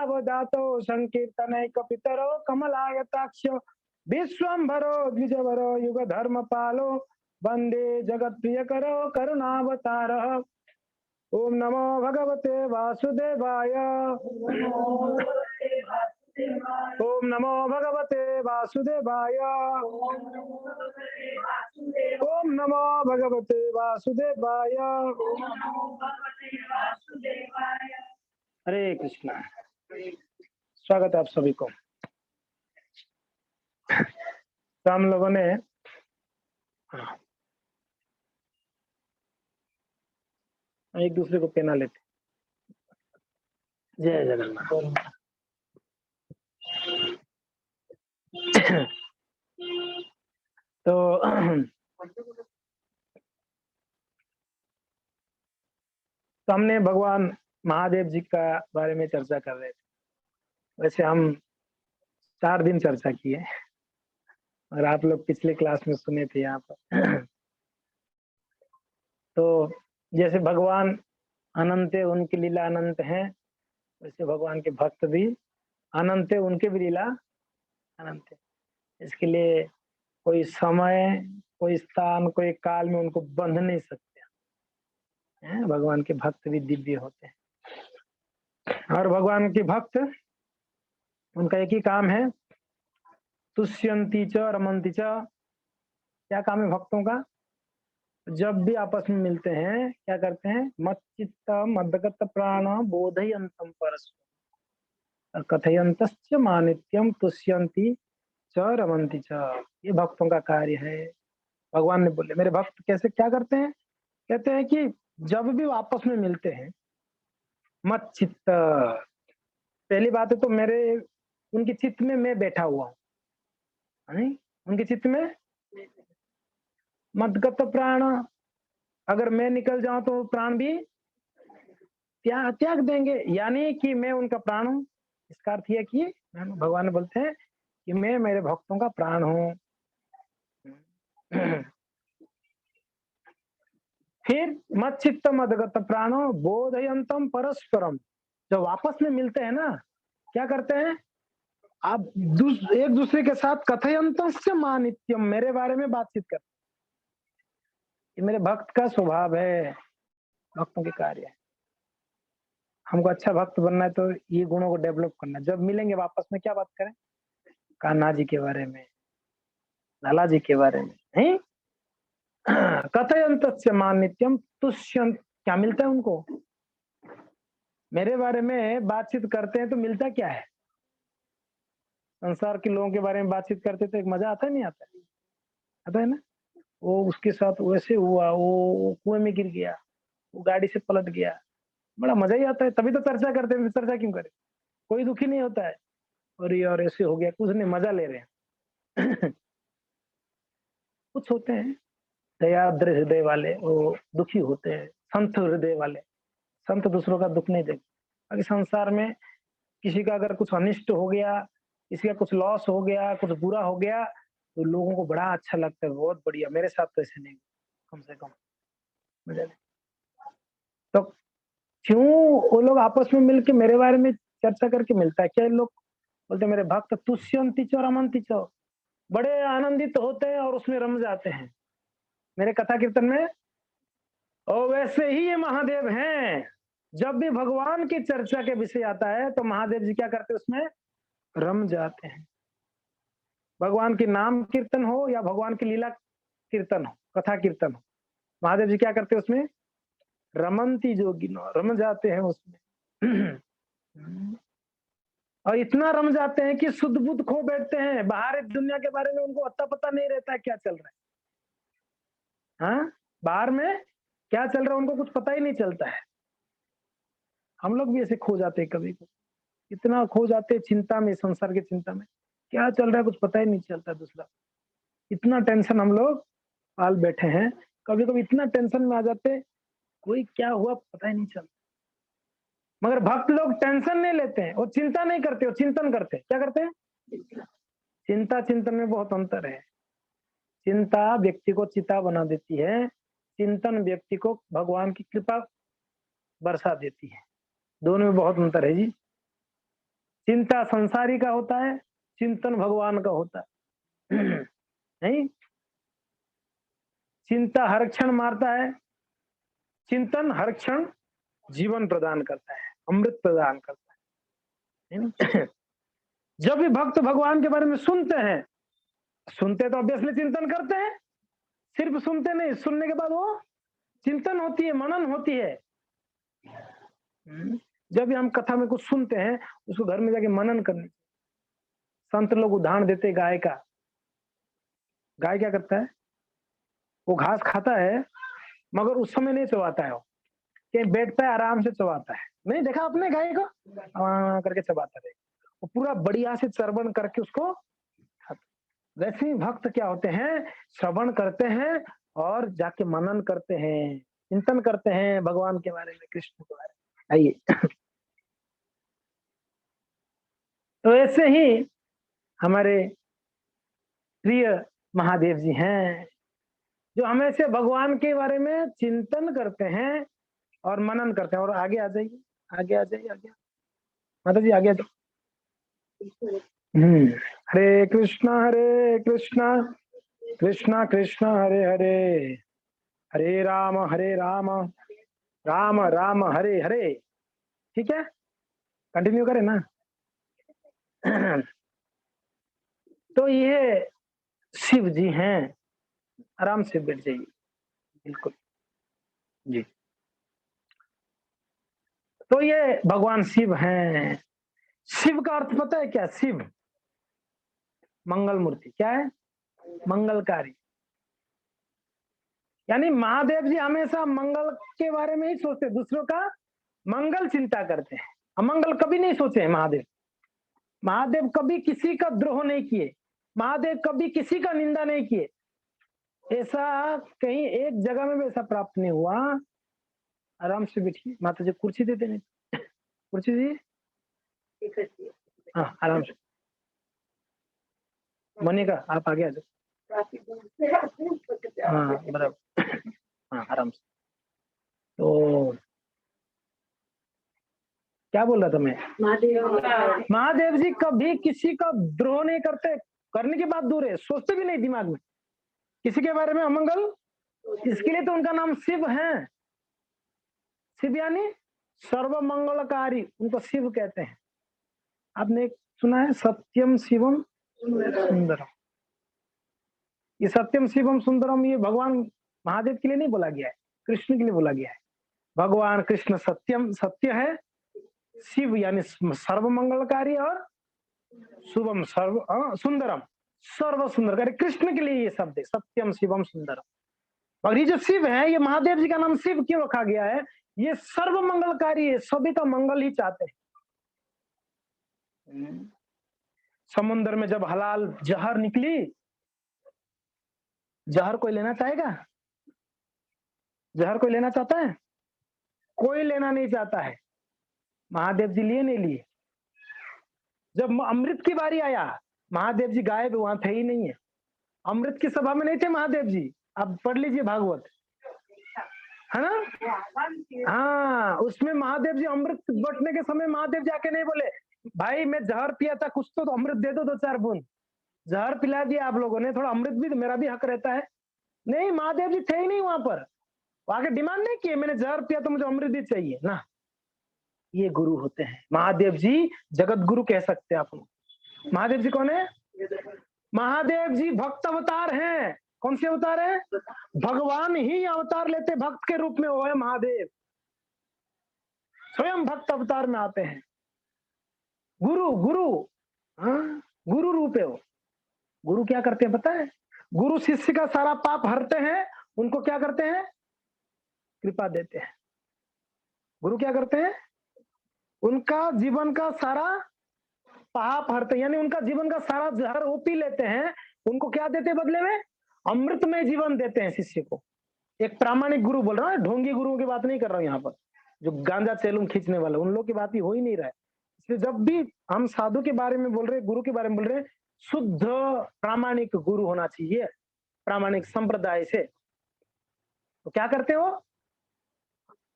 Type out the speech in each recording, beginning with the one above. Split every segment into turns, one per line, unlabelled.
अवदातो संकीर्तनैकपितरो कमलायताक्ष विश्वम्भरो द्विजवरो युगधर्मपालो वन्दे जगत्प्रियकरो करुणावतारः। ओम नमो भगवते वासुदेवाय। ओम नमो भगवते वासुदेवाय। ओम नमो भगवते वासुदेवाय। हरे कृष्णा। स्वागत है आप सभी को। तो हम लोगों ने एक दूसरे को पेना लेते। जय जगन्नाथ। तो हमने भगवान महादेव जी का बारे में चर्चा कर रहे थे। वैसे हम 4 दिन चर्चा किए और आप लोग पिछले क्लास में सुने थे यहाँ पर। तो जैसे भगवान अनंत है, उनकी लीला अनंत है, वैसे भगवान के भक्त भी अनंत है, उनके भी लीला अनंत है। इसके लिए कोई समय, कोई स्थान, कोई काल में उनको बंध नहीं सकते। भगवान के भक्त भी दिव्य होते हैं और भगवान के भक्त, उनका एक ही काम है, तुष्यंती च रमंती च। क्या काम है भक्तों का? जब भी आपस में मिलते हैं क्या करते हैं? मच्चित्त मद्गत प्राण बोधयंतम परस्पर कथयंतश्च मानित्यम तुष्यंती च रमंती च। ये भक्तों का कार्य है। भगवान ने बोले मेरे भक्त कैसे क्या करते हैं? कहते हैं कि जब भी वो आपस में मिलते हैं, मत चित्त, पहली बात है तो मेरे उनके चित्त में मैं बैठा हुआ हूँ, उनके चित्त में मदगत प्राण, अगर मैं निकल जाऊं तो प्राण भी त्याग देंगे, यानी कि मैं उनका प्राण हूँ। इसका अर्थ यह कि भगवान बोलते हैं कि मैं मेरे भक्तों का प्राण हूँ। फिर मच्चित्त मदगत प्राणो बोधयंतम परस्परम। जब आपस में मिलते हैं ना, क्या करते हैं? आप एक दूसरे के साथ कथयंतस्य मानित्यम, मेरे बारे में बातचीत करते हैं। ये मेरे भक्त का स्वभाव है, भक्तों के कार्य है। हमको अच्छा भक्त बनना है तो ये गुणों को डेवलप करना है। जब मिलेंगे वापस में क्या बात करें? कान्हा जी के बारे में, लाला जी के बारे में, नहीं? कथयंतस्य मानित्यम तुष्यंत, क्या मिलता है उनको? मेरे बारे में बातचीत करते हैं तो मिलता क्या है? संसार के लोगों के बारे में बातचीत करते तो एक मजा आता है, नहीं आता? आता है ना? वो उसके साथ वैसे हुआ, वो कुएं में गिर गया, वो गाड़ी से पलट गया, बड़ा मजा ही आता है। तभी तो चर्चा करते हैं, चर्चा क्यों करें? कोई दुखी नहीं होता है और ये और ऐसे हो गया, कुछ नहीं, मजा ले रहे हैं। कुछ होते हैं दयाद्र हृदय वाले, वो दुखी होते हैं, संत हृदय वाले। संत दूसरों का दुख नहीं देखते। अगर संसार में किसी का अगर कुछ अनिष्ट हो गया, किसी का कुछ लॉस हो गया, कुछ बुरा हो गया, तो लोगों को बड़ा अच्छा लगता है, बहुत बढ़िया, मेरे साथ तो ऐसे नहीं, कम से कम मजा नहीं। तो क्यों वो लोग आपस में मिलके मेरे बारे में चर्चा करके मिलता है? क्या लोग बोलते मेरे भक्त तुष्यंती चो रमंती चो, बड़े आनंदित होते हैं और उसमें रम जाते हैं मेरे कथा कीर्तन में। और वैसे ही ये महादेव हैं, जब भी भगवान की चर्चा के विषय आता है तो महादेव जी क्या करते हैं? उसमें रम जाते हैं। भगवान की नाम कीर्तन हो या भगवान की लीला कीर्तन हो, कथा कीर्तन हो, महादेव जी क्या करते हैं? उसमें रमंती जोगिनो, रम जाते हैं उसमें। और इतना रम जाते हैं कि शुद्ध बुद्ध खो बैठते हैं। बाहर दुनिया के बारे में उनको अता पता नहीं रहता है क्या चल रहा है। हाँ, बाहर में क्या चल रहा है उनको कुछ पता ही नहीं चलता है। हम लोग भी ऐसे खो जाते हैं कभी कभी, इतना खो जाते हैं चिंता में, संसार की चिंता में, क्या चल रहा है कुछ पता ही नहीं चलता। दूसरा, इतना टेंशन हम लोग पाल बैठे हैं, कभी कभी इतना टेंशन में आ जाते, कोई क्या हुआ पता ही नहीं चलता। मगर भक्त लोग टेंशन नहीं लेते हैं, वो चिंता नहीं करते, वो चिंतन करते हैं। क्या करते हैं? चिंता चिंतन में बहुत अंतर है। चिंता व्यक्ति को चिता बना देती है, चिंतन व्यक्ति को भगवान की कृपा बरसा देती है। दोनों में बहुत अंतर है जी। चिंता संसारी का होता है, चिंतन भगवान का होता है। नहीं, चिंता हर क्षण मारता है, चिंतन हर क्षण जीवन प्रदान करता है, अमृत प्रदान करता है। जब भी भक्त भगवान के बारे में सुनते हैं, सुनते तो ऑब्वियसली चिंतन करते हैं, सिर्फ सुनते नहीं, सुनने के बाद वो चिंतन होती है, मनन होती है। जब भी हम कथा में कुछ सुनते हैं, उसको घर में जाके मनन करनी। संत लोग उदाहरण देते गाय का। गाय क्या करता है? वो घास खाता है, मगर उस समय नहीं चबाता है, वो कहीं बैठता है, आराम से चबाता है। नहीं देखा आपने गाय को? करके चबाता रहेगा, वो पूरा बढ़िया से चरबन करके उसको। वैसे ही भक्त क्या होते हैं, श्रवण करते हैं और जाके मनन करते हैं, चिंतन करते हैं भगवान के बारे में, कृष्ण के बारे में। आइए, तो ऐसे ही हमारे प्रिय महादेव जी हैं, जो हमेशा भगवान के बारे में चिंतन करते हैं और मनन करते हैं। और आगे आ जाइए, आगे आ जाइए, आगे माता जी आगे आ जाओ। हरे कृष्णा कृष्णा कृष्णा हरे हरे, हरे राम राम राम हरे हरे। ठीक है, कंटिन्यू करें ना। तो ये शिव जी हैं, आराम से बैठ जाइए, बिल्कुल जी। तो ये भगवान शिव हैं। शिव का अर्थ पता है क्या? शिव मंगल मूर्ति। क्या है? मंगलकारी। यानी महादेव जी हमेशा मंगल के बारे में ही सोचते, दूसरों का मंगल चिंता करते हैं, अमंगल कभी नहीं सोचे हैं महादेव। महादेव कभी किसी का द्रोह नहीं किए, महादेव कभी किसी का निंदा नहीं किए। ऐसा कहीं एक जगह में भी ऐसा प्राप्त नहीं हुआ। आराम से बैठिए, माता जी कुर्सी दे देने, कुर्सी दी। हाँ आराम से। मोनिका आप आगे आ जाओ। हाँ बराबर, हाँ आराम से। तो क्या बोल रहा था मैं? महादेव जी कभी किसी का द्रोह नहीं करते, करने की बात दूर है, सोचते भी नहीं दिमाग में किसी के बारे में अमंगल। इसके लिए तो उनका नाम शिव है। शिव यानी सर्व मंगलकारी, उनको शिव कहते हैं। आपने सुना है सत्यम शिवम सुंदरम। ये सत्यम शिवम सुंदरम ये भगवान महादेव के लिए नहीं बोला गया है, कृष्ण के लिए बोला गया है। भगवान कृष्ण सत्यम, सत्य है, शिव यानी सर्व मंगलकारी, और शुभम सर्व सुंदरम, सर्व सुंदरकारी। कृष्ण के लिए ये शब्द है, सत्यम शिवम सुंदरम। और ये जो शिव है, ये महादेव जी का नाम शिव क्यों रखा गया है? ये सर्व मंगलकारी है, सभी का मंगल ही चाहते हैं। समुद्र में जब हलाल जहर निकली, जहर कोई लेना चाहेगा? जहर कोई लेना चाहता है? कोई लेना नहीं चाहता है। महादेव जी लिए नहीं लिए। जब अमृत की बारी आया, महादेव जी गायब, वहां थे ही नहीं है। अमृत की सभा में नहीं थे महादेव जी। आप पढ़ लीजिए भागवत, है ना? हाँ, उसमें महादेव जी अमृत बटने के समय महादेव जाके नहीं बोले भाई मैं जहर पिया था, कुछ तो अमृत दे दो, 2-4 बूंद। जहर पिला दिया आप लोगों ने, थोड़ा अमृत भी तो मेरा भी हक रहता है। नहीं, महादेव जी थे ही नहीं वहां पर। आगे डिमांड नहीं किए मैंने जहर पिया तो मुझे अमृत भी चाहिए ना। ये गुरु होते हैं महादेव जी, जगत गुरु कह सकते हैं आप। महादेव जी कौन है? महादेव जी भक्त अवतार हैं। कौन से अवतार है? भगवान ही अवतार लेते भक्त के रूप में, वो है महादेव। स्वयं भक्त अवतार में आते हैं। गुरु गुरु हाँ, गुरु रूप है वो। गुरु क्या करते हैं पता है? गुरु शिष्य का सारा पाप हरते हैं, उनको क्या करते हैं? कृपा देते हैं। गुरु क्या करते हैं? उनका जीवन का सारा पाप हरते हैं, यानी उनका जीवन का सारा जहर वो पी लेते हैं। उनको क्या देते हैं बदले में? अमृतमय जीवन देते हैं शिष्य को। एक प्रामाणिक गुरु बोल रहा हूँ, ढोंगी गुरुओं की बात नहीं कर रहा हूँ यहाँ पर, जो गांजा चैलूम खींचने वाले, उन लोग की बात ही हो ही नहीं रहा है। इसलिए जब भी हम साधु के बारे में बोल रहे, गुरु के बारे में बोल रहे, शुद्ध प्रामाणिक गुरु होना चाहिए, प्रामाणिक संप्रदाय से। तो क्या करते हो?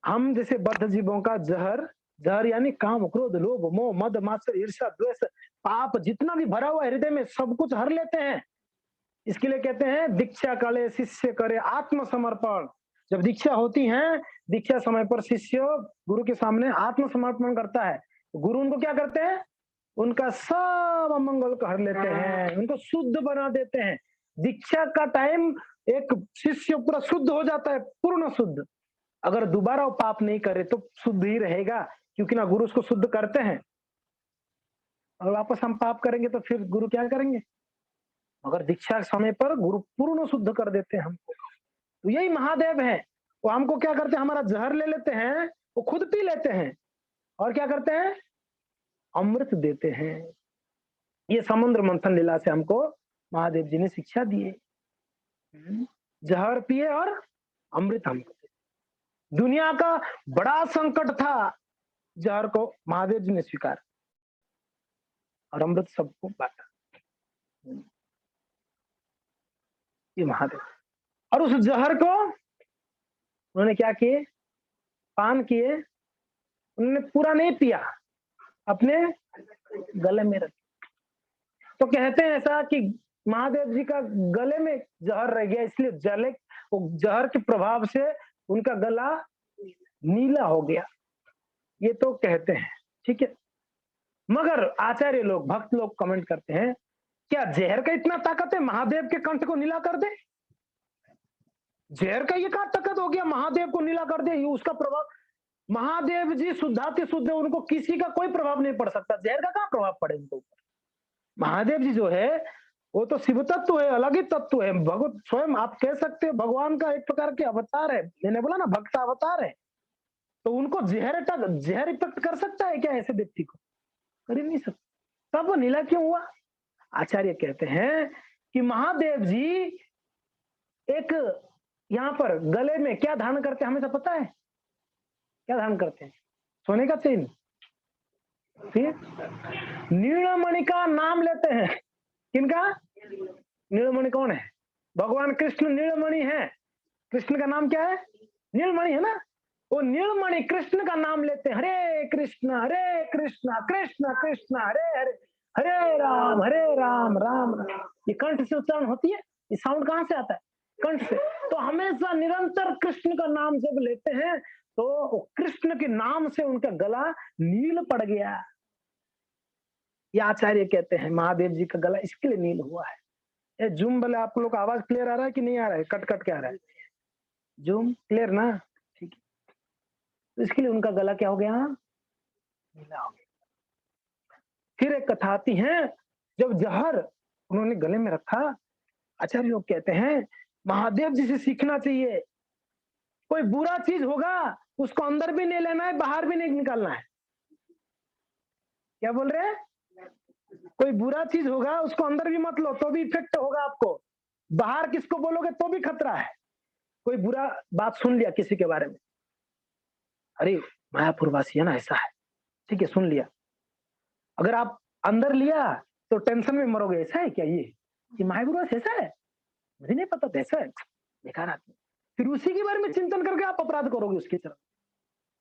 हम जैसे बद्ध जीवों का जहर जहर यानी काम, क्रोध, लोभ, मोह, मद, मात्सर्य, ईर्ष्या, द्वेष, पाप जितना भी भरा हुआ है हृदय में सब कुछ हर लेते हैं। इसके लिए कहते हैं दीक्षा काले शिष्य करे आत्मसमर्पण। जब दीक्षा होती है, दीक्षा समय पर शिष्य गुरु के सामने आत्मसमर्पण करता है। गुरु उनको क्या करते हैं? उनका सब अमंगल को हर लेते हैं, उनको शुद्ध बना देते हैं। दीक्षा का टाइम एक शिष्य पूरा शुद्ध हो जाता है, पूर्ण शुद्ध। अगर दोबारा वो पाप नहीं करे तो शुद्ध ही रहेगा, क्योंकि ना गुरु उसको शुद्ध करते हैं। और वापस हम पाप करेंगे तो फिर गुरु क्या करेंगे? मगर दीक्षा समय पर गुरु पूर्ण शुद्ध कर देते हैं हमको। तो यही महादेव है। वो हमको क्या करते हैं? हमारा जहर ले लेते हैं, वो खुद पी लेते हैं और क्या करते हैं? अमृत देते हैं। ये समुद्र मंथन लीला से हमको महादेव जी ने शिक्षा दी है। जहर पिए और अमृत हमको दे। दुनिया का बड़ा संकट था, जहर को महादेव जी ने स्वीकार और अमृत सबको बांटा। ये महादेव। और उस जहर को उन्होंने क्या किए? पान किए। उन्होंने पूरा नहीं पिया, अपने गले में रख। तो कहते हैं ऐसा कि महादेव जी का गले में जहर रह गया, इसलिए जले वो जहर के प्रभाव से उनका गला नीला हो गया। ये तो कहते हैं, ठीक है। मगर आचार्य लोग, भक्त लोग कमेंट करते हैं, क्या जहर का इतना ताकत है महादेव के कंठ को नीला कर दे? जहर का ये कहां ताकत हो गया महादेव को नीला कर दे? ये उसका प्रभाव, महादेव जी शुद्धाति शुद्ध है, उनको किसी का कोई प्रभाव नहीं पड़ सकता। जहर का कहां प्रभाव पड़े उनको ऊपर? महादेव जी जो है वो तो शिव तत्व है, अलग ही तत्व है। भगवत स्वयं आप कह सकते हो भगवान का एक प्रकार के अवतार है। मैंने बोला ना भक्त अवतार है, तो उनको जहर इफेक्ट कर सकता है क्या ऐसे व्यक्ति को? कर ही नहीं सकता। तब वो नीला क्यों हुआ? आचार्य कहते हैं कि महादेव जी एक यहाँ पर गले में क्या धारण करते हैं हमें तो पता है? क्या धारण करते हैं? सोने का चेन। फिर नीलमणि का नाम लेते हैं। किनका? नीलमणि कौन है? भगवान कृष्ण नीलमणि है। कृष्ण का नाम क्या है? नीलमणि है ना। वो नीलमणि कृष्ण का नाम लेते हैं, हरे कृष्ण कृष्ण कृष्ण हरे हरे, हरे राम राम राम। ये कंठ से उच्चारण होती है। ये साउंड कहां से आता है? कंठ से। तो हमेशा निरंतर कृष्ण का नाम जब लेते हैं तो कृष्ण के नाम से उनका गला नील पड़ गया। ये आचार्य कहते हैं महादेव जी का गला इसके लिए नील हुआ है। ये जूम वाले आप लोग का आवाज क्लियर आ रहा है कि नहीं आ रहा है? कट कट के आ रहा है? जूम क्लियर ना? ठीक है। तो इसके लिए उनका गला क्या हो गया? नीला हो गया। फिर एक कथा आती है, जब जहर उन्होंने गले में रखा, आचार्य लोग कहते हैं महादेव जी से सीखना चाहिए। कोई बुरा चीज होगा उसको अंदर भी नहीं लेना है, बाहर भी नहीं निकालना है। क्या बोल रहे हैं? कोई बुरा चीज होगा उसको अंदर भी मत लो तो भी इफेक्ट होगा आपको, बाहर किसको बोलोगे तो भी खतरा है। कोई बुरा बात सुन लिया किसी के बारे में, अरे मायापुर वासी है ना ऐसा है, ठीक है सुन लिया। अगर आप अंदर लिया तो टेंशन में मरोगे, ऐसा है क्या? ये मायापुर वासी ऐसा है, मुझे नहीं पता था ऐसा है, बेकार आदमी। फिर उसी के बारे में चिंतन करके आप अपराध करोगे उसके चरण।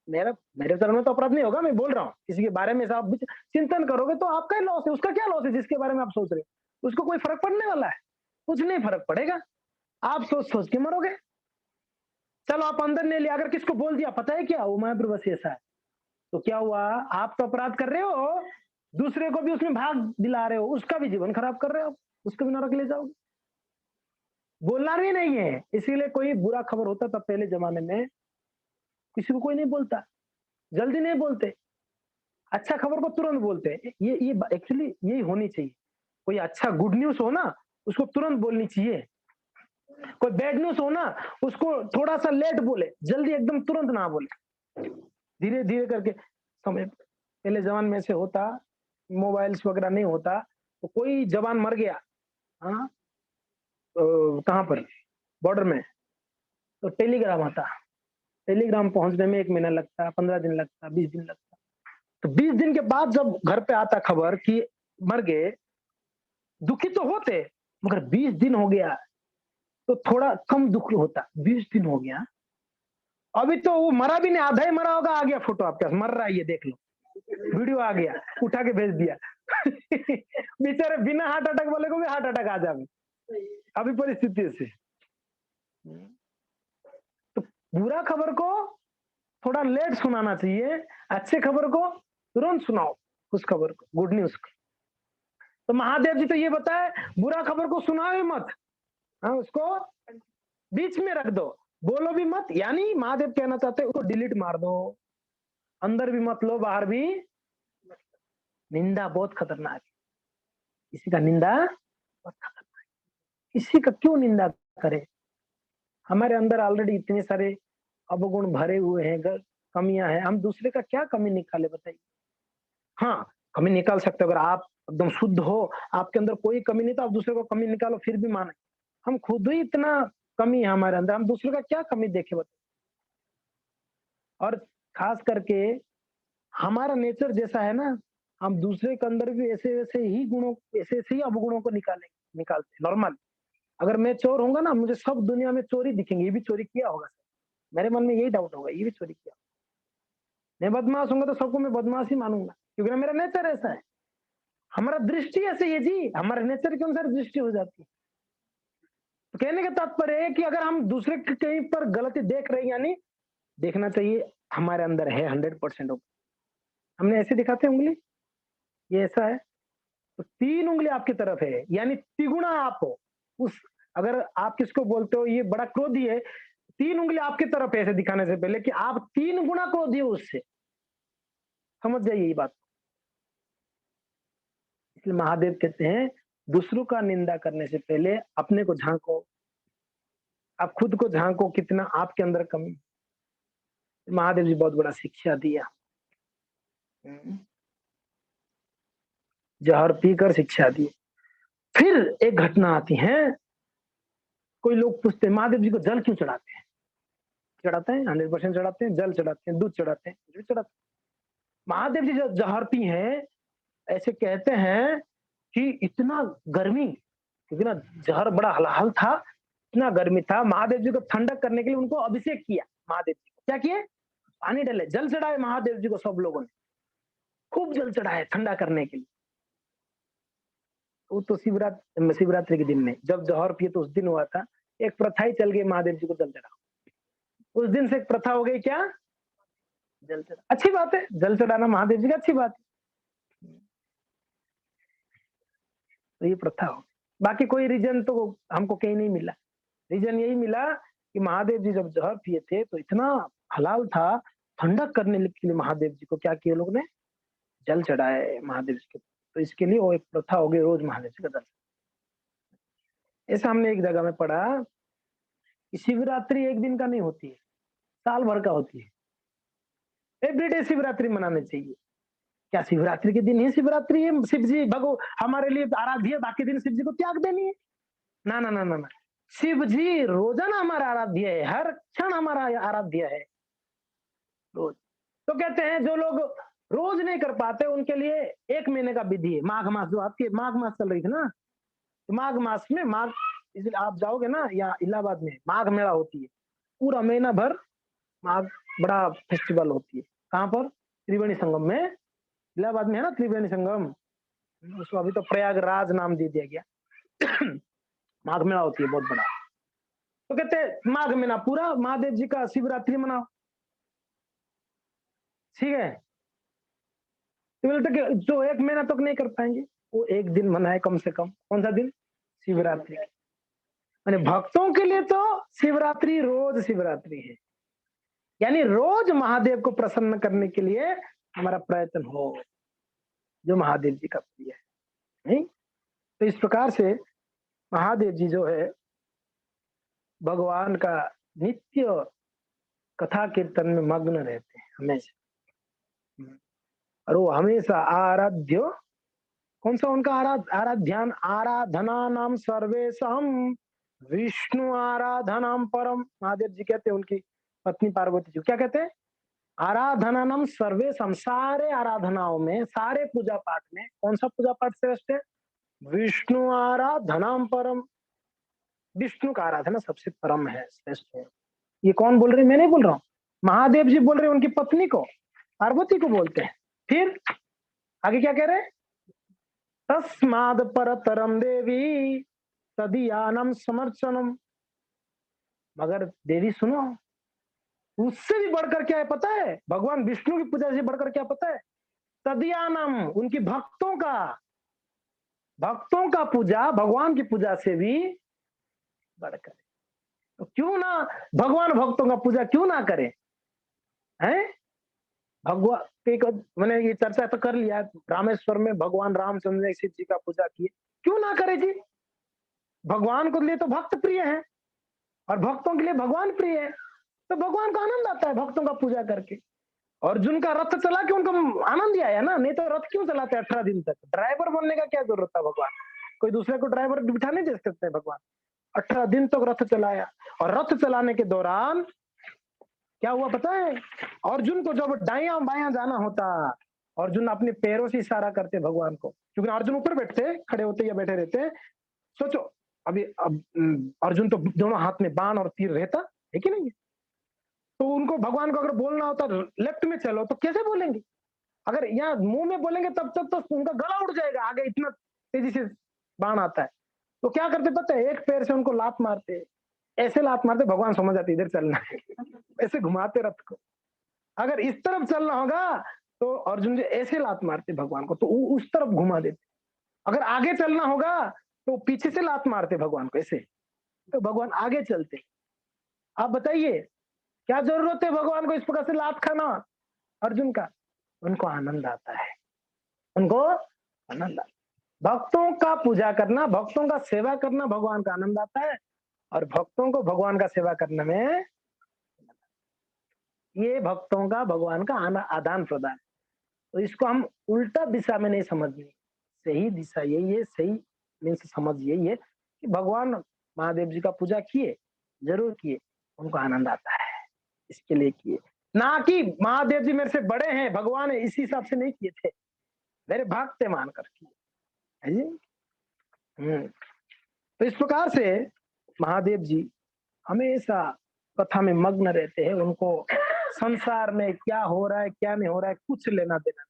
मेरे चरण में तो अपराध नहीं होगा, मैं बोल रहा हूँ किसी के बारे में आप चिंतन करोगे तो आपका ही लॉस है। उसका क्या लॉस है जिसके बारे में आप सोच रहे हो? उसको कोई फर्क पड़ने वाला है? कुछ नहीं फर्क पड़ेगा, आप सोच सोच के मरोगे। चलो आप अंदर नहीं लिया, अगर किसको बोल दिया पता है क्या वो मायापुर बस ऐसा है, तो क्या हुआ? आप तो अपराध कर रहे हो, दूसरे को भी उसमें भाग दिला रहे हो, उसका भी जीवन खराब कर रहे हो, उसको भी नरक ले जाओगे। बोलना भी नहीं है। इसीलिए कोई बुरा खबर होता था पहले जमाने में, किसी को कोई नहीं बोलता, जल्दी नहीं बोलते, अच्छा खबर को तुरंत बोलते हैं। ये एक्चुअली यही होनी चाहिए। कोई अच्छा गुड न्यूज हो ना उसको तुरंत बोलनी चाहिए, कोई बैड न्यूज हो ना उसको थोड़ा सा लेट बोले, जल्दी एकदम तुरंत ना बोले, धीरे धीरे करके। समय पहले जमाने में से होता, मोबाइल्स वगैरह नहीं होता, तो कोई जवान मर गया, हाँ कहाँ पर, बॉर्डर में, तो टेलीग्राम आता। टेलीग्राम पहुंचने में 1 महीना लगता, 15 दिन लगता, 20 दिन लगता। तो 20 दिन के बाद जब घर पे आता खबर कि मर गए, दुखी तो होते, मगर 20 दिन हो गया तो थोड़ा कम दुख होता। 20 दिन हो गया अभी तो वो मरा भी नहीं, आधा ही मरा होगा, आ गया फोटो आपके पास, मर रहा है ये देख लो, वीडियो आ गया, उठा के भेज दिया। बेचारे बिना हार्ट अटैक वाले को भी हार्ट अटैक आ जाए अभी परिस्थिति से। तो बुरा खबर को थोड़ा लेट सुनाना चाहिए, अच्छे खबर को तुरंत सुनाओ, उस खबर को, गुड न्यूज को। तो महादेव जी तो ये बताए, बुरा खबर को सुनाओ ही मत, हाँ, उसको बीच में रख दो, बोलो भी मत, यानी महादेव कहना चाहते हैं उसको डिलीट मार दो, अंदर भी मत लो, बाहर भी। निंदा बहुत खतरनाक है, किसी का निंदा बहुत खतरनाक है। किसी का क्यों निंदा करे? हमारे अंदर ऑलरेडी इतने सारे अवगुण भरे हुए हैं, कमियां हैं, हम दूसरे का क्या कमी निकाले बताइए? हाँ, कमी निकाल सकते हो, अगर आप एकदम शुद्ध हो, आपके अंदर कोई कमी नहीं, तो आप दूसरे को कमी निकालो फिर भी माने। हम खुद ही इतना कमी है हमारे अंदर, हम दूसरे का क्या कमी देखे बताइए? और खास करके हमारा नेचर जैसा है ना, हम दूसरे के अंदर भी ऐसे वैसे ही गुणों, ऐसे ऐसे ही अवगुणों को निकालते नॉर्मल। अगर मैं चोर होऊंगा ना, मुझे सब दुनिया में चोरी दिखेंगे, ये भी चोरी किया होगा, मेरे मन में यही डाउट होगा, ये भी चोरी किया। मैं बदमाश होऊंगा तो सबको मैं बदमाश ही मानूंगा, क्योंकि ना मेरा नेचर ऐसा है, हमारा दृष्टि ऐसे है जी, हमारे नेचर के अनुसार दृष्टि हो जाती है। तो कहने का तात्पर्य है कि अगर हम दूसरे के कहीं पर गलती देख रहे हैं, यानी देखना चाहिए हमारे अंदर है 100%। हमने ऐसे दिखाते हैं उंगली, ये ऐसा है, तो 3 उंगली आपकी तरफ है, यानी तिगुना आप हो। उस, अगर आप किसको बोलते हो ये बड़ा क्रोधी है, 3 उंगली आपकी तरफ है ऐसे दिखाने से पहले, कि आप 3 गुना क्रोधी हो उससे। समझ जाइए ये बात। इसलिए महादेव कहते हैं, दूसरों का निंदा करने से पहले अपने को झांको, आप खुद को झांको, कितना आपके अंदर कमी। महादेव जी बहुत बड़ा शिक्षा दिया, जहर पीकर शिक्षा दी। फिर एक घटना आती है, कोई लोग पूछते हैं महादेव जी को जल क्यों चढ़ाते हैं? चढ़ाते हैं, 100% चढ़ाते हैं, जल चढ़ाते हैं, दूध चढ़ाते हैं, कुछ भी चढ़ाते हैं। महादेव जी जो जहर पी हैं, ऐसे कहते हैं कि इतना गर्मी, क्योंकि ना जहर बड़ा हलाहल था, इतना गर्मी था, महादेव जी को ठंडक करने के लिए उनको अभिषेक किया। महादेव जी को क्या किए? पानी डाले, जल चढ़ाए महादेव जी को, सब लोगों ने खूब जल चढ़ाए ठंडा करने के लिए। वो तो शिवरात्रि के दिन में जब जौहर पिए तो उस दिन हुआ था। एक प्रथा ही चल गई, महादेव जी को जल चढ़ाओ। उस दिन से एक प्रथा हो गई, क्या? जल चढ़ा, अच्छी बात है, जल चढ़ाना महादेव जी की अच्छी बात है, तो ये प्रथा हो। बाकी कोई रीजन तो हमको कहीं नहीं मिला। रीजन यही मिला कि महादेव जी जब जहर पिए थे तो इतना हलाल था, ठंडक करने के लिए महादेव जी को क्या किए लोग ने? जल चढ़ाए महादेव जी के। तो इसके लिए वो एक प्रथा हो गई, रोज महादेव जी का जल। ऐसा हमने एक जगह में पढ़ा कि शिवरात्रि एक दिन का नहीं होती है, साल भर का होती है। एवरीडे शिवरात्रि मनानी चाहिए। क्या शिवरात्रि के दिन ही शिवरात्रि है? शिव जी भगो हमारे लिए आराध्य है, बाकी दिन शिव जी को त्याग देनी है? ना ना ना ना ना, शिव जी रोजाना हमारा आराध्य है, हर क्षण हमारा आराध्य है, रोज। तो कहते हैं जो लोग रोज नहीं कर पाते उनके लिए 1 महीने का विधि है। माघ मास, जो आपके माघ मास चल रही थी ना, तो माघ मास में, माघ, इसलिए आप जाओगे ना, या इलाहाबाद में माघ मेला होती है, पूरा महीना भर माघ बड़ा फेस्टिवल होती है। कहाँ पर? त्रिवेणी संगम में, इलाहाबाद में है ना त्रिवेणी संगम, उसको अभी तो प्रयागराज नाम दे दिया गया। माघ मेला होती है बहुत बड़ा। तो कहते हैं माघ महीना पूरा महादेव जी का शिवरात्रि मनाओ, ठीक है? तो बोलते कि जो 1 महीना तक नहीं कर पाएंगे, वो एक दिन मनाए कम से कम। कौन सा दिन? शिवरात्रि। मैंने भक्तों के लिए तो शिवरात्रि रोज शिवरात्रि है, यानी रोज महादेव को प्रसन्न करने के लिए हमारा प्रयत्न हो, जो महादेव जी का प्रिय है, नहीं? तो इस प्रकार से महादेव जी जो है भगवान का नित्य कथा कीर्तन में मग्न रहते हैं हमेशा, और वो हमेशा आराध्य। कौन सा उनका आराध्यान? आराधना नाम सर्वेशम विष्णु आराधनाम परम। महादेव जी कहते हैं उनकी पत्नी पार्वती जी क्या कहते हैं? आराधना नाम सर्वेशम, सारे आराधनाओं में, सारे पूजा पाठ में कौन सा पूजा पाठ श्रेष्ठ है? विष्णु आराधनाम परम। विष्णु का आराधना सबसे परम है, श्रेष्ठ है। ये कौन बोल रहे? मैं नहीं बोल रहा हूँ, महादेव जी बोल रहे हैं उनकी पत्नी को, पार्वती को बोलते हैं। फिर आगे क्या कह रहे हैं? तस्माद परतरम देवी तदीयानम समर्चनम। मगर देवी सुनो, उससे भी बढ़कर क्या है पता है? भगवान विष्णु की पूजा से बढ़कर क्या पता है? तदीयानम, उनकी भक्तों का पूजा भगवान की पूजा से भी बढ़कर। तो क्यों ना भगवान भक्तों का पूजा क्यों ना करे? हैं? भगवान एक मैंने ये चर्चा तो कर लिया, रामेश्वर में भगवान रामचंद्र ने शिव जी का पूजा की, क्यों ना करे जी? भगवान को लिए तो भक्त प्रिय है और भक्तों के लिए भगवान प्रिय है, तो भगवान को आनंद आता है भक्तों का पूजा करके। अर्जुन का रथ चला के उनको आनंद ही आया ना, नहीं तो रथ क्यों चलाते 18 दिन तक? ड्राइवर बनने का क्या जरूरत था? भगवान कोई दूसरे को ड्राइवर बिठा नहीं दे सकते भगवान। 18 दिन तक रथ चलाया, और रथ चलाने के दौरान क्या हुआ पता है? अर्जुन को जब दायां बायां जाना होता, अर्जुन अपने पैरों से इशारा करते भगवान को, क्योंकि अर्जुन ऊपर बैठते, खड़े होते या बैठे रहते। सोचो अभी अब अर्जुन तो दोनों हाथ में बाण और तीर रहता है कि नहीं? तो उनको भगवान को अगर बोलना होता लेफ्ट में चलो तो कैसे बोलेंगे? अगर यहाँ मुंह में बोलेंगे तब तक तो उनका गला उड़ जाएगा, आगे इतना तेजी से बाण आता है। तो क्या करते पता है? एक पैर से उनको लात मारते, ऐसे लात मारते भगवान समझ जाते इधर चलना है ऐसे घुमाते रथ को। अगर इस तरफ चलना होगा तो अर्जुन जी ऐसे लात मारते भगवान को, तो उस तरफ घुमा देते। अगर आगे चलना होगा तो पीछे से लात मारते भगवान को ऐसे, तो भगवान आगे चलते। आप बताइए क्या जरूरत है भगवान को इस प्रकार से लात खाना अर्जुन का? उनको आनंद आता है, उनको आनंद आता है। भक्तों का पूजा करना, भक्तों का सेवा करना भगवान का आनंद आता है, और भक्तों को भगवान का सेवा करने में ये भक्तों का भगवान का आदान प्रदान। तो इसको हम उल्टा दिशा में नहीं समझनी, सही दिशा यही है, सही मीन्स समझ यही है कि भगवान महादेव जी का पूजा किए, जरूर किए, उनको आनंद आता है इसके लिए किए, ना कि महादेव जी मेरे से बड़े हैं, भगवान है इसी हिसाब से नहीं किए थे, मेरे भक्त मानकर किए है जी। तो इस प्रकार से महादेव जी हमेशा कथा में मग्न रहते हैं, उनको संसार में क्या हो रहा है क्या नहीं हो रहा है कुछ लेना देना।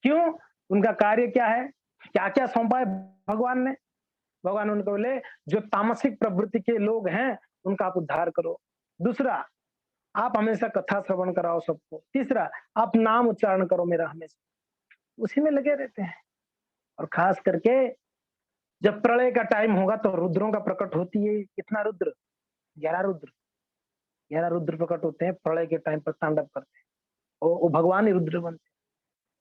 क्यों? उनका कार्य क्या है, क्या क्या सौंपा है भगवान ने? भगवान उनको बोले जो तामसिक प्रवृत्ति के लोग हैं उनका आप उद्धार करो। दूसरा, आप हमेशा कथा श्रवण कराओ सबको। तीसरा, आप नाम उच्चारण करो मेरा हमेशा, उसी में लगे रहते हैं। और खास करके जब प्रलय का टाइम होगा तो रुद्रों का प्रकट होती है। कितना रुद्र? 11 रुद्र, 11 रुद्र प्रकट होते हैं प्रलय के टाइम पर, तांडव करते हैं, वो भगवान ही रुद्र बनते हैं।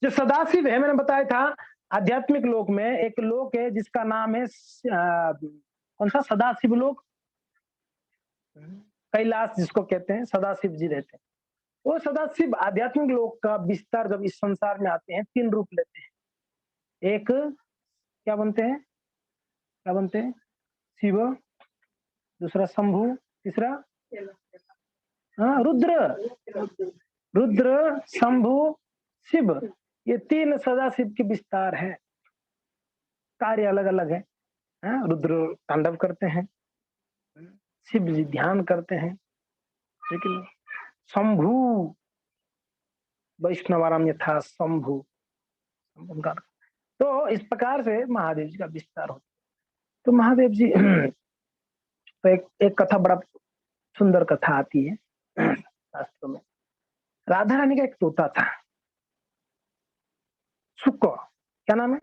जो सदाशिव है, मैंने बताया था आध्यात्मिक लोक में एक लोक है जिसका नाम है कौन सा? सदाशिव लोक, कैलाश जिसको कहते हैं, सदाशिव जी रहते हैं। वो सदाशिव आध्यात्मिक लोक का विस्तार जब इस संसार में आते हैं 3 रूप लेते हैं। एक क्या बनते हैं? क्या बनते हैं? शिव, दूसरा शंभु, तीसरा हाँ रुद्र। रुद्र, शंभु, शिव, ये 3 सदाशिव के विस्तार है। कार्य अलग अलग है। रुद्र तांडव करते हैं, शिव जी ध्यान करते हैं, लेकिन शंभु वैष्णवाराम यथा शंभु उनका। तो इस प्रकार से महादेव जी का विस्तार होता है। तो महादेव जी तो एक कथा बड़ा सुंदर कथा आती है शास्त्रों में। राधा रानी का एक तोता था, सुक्को, क्या नाम है?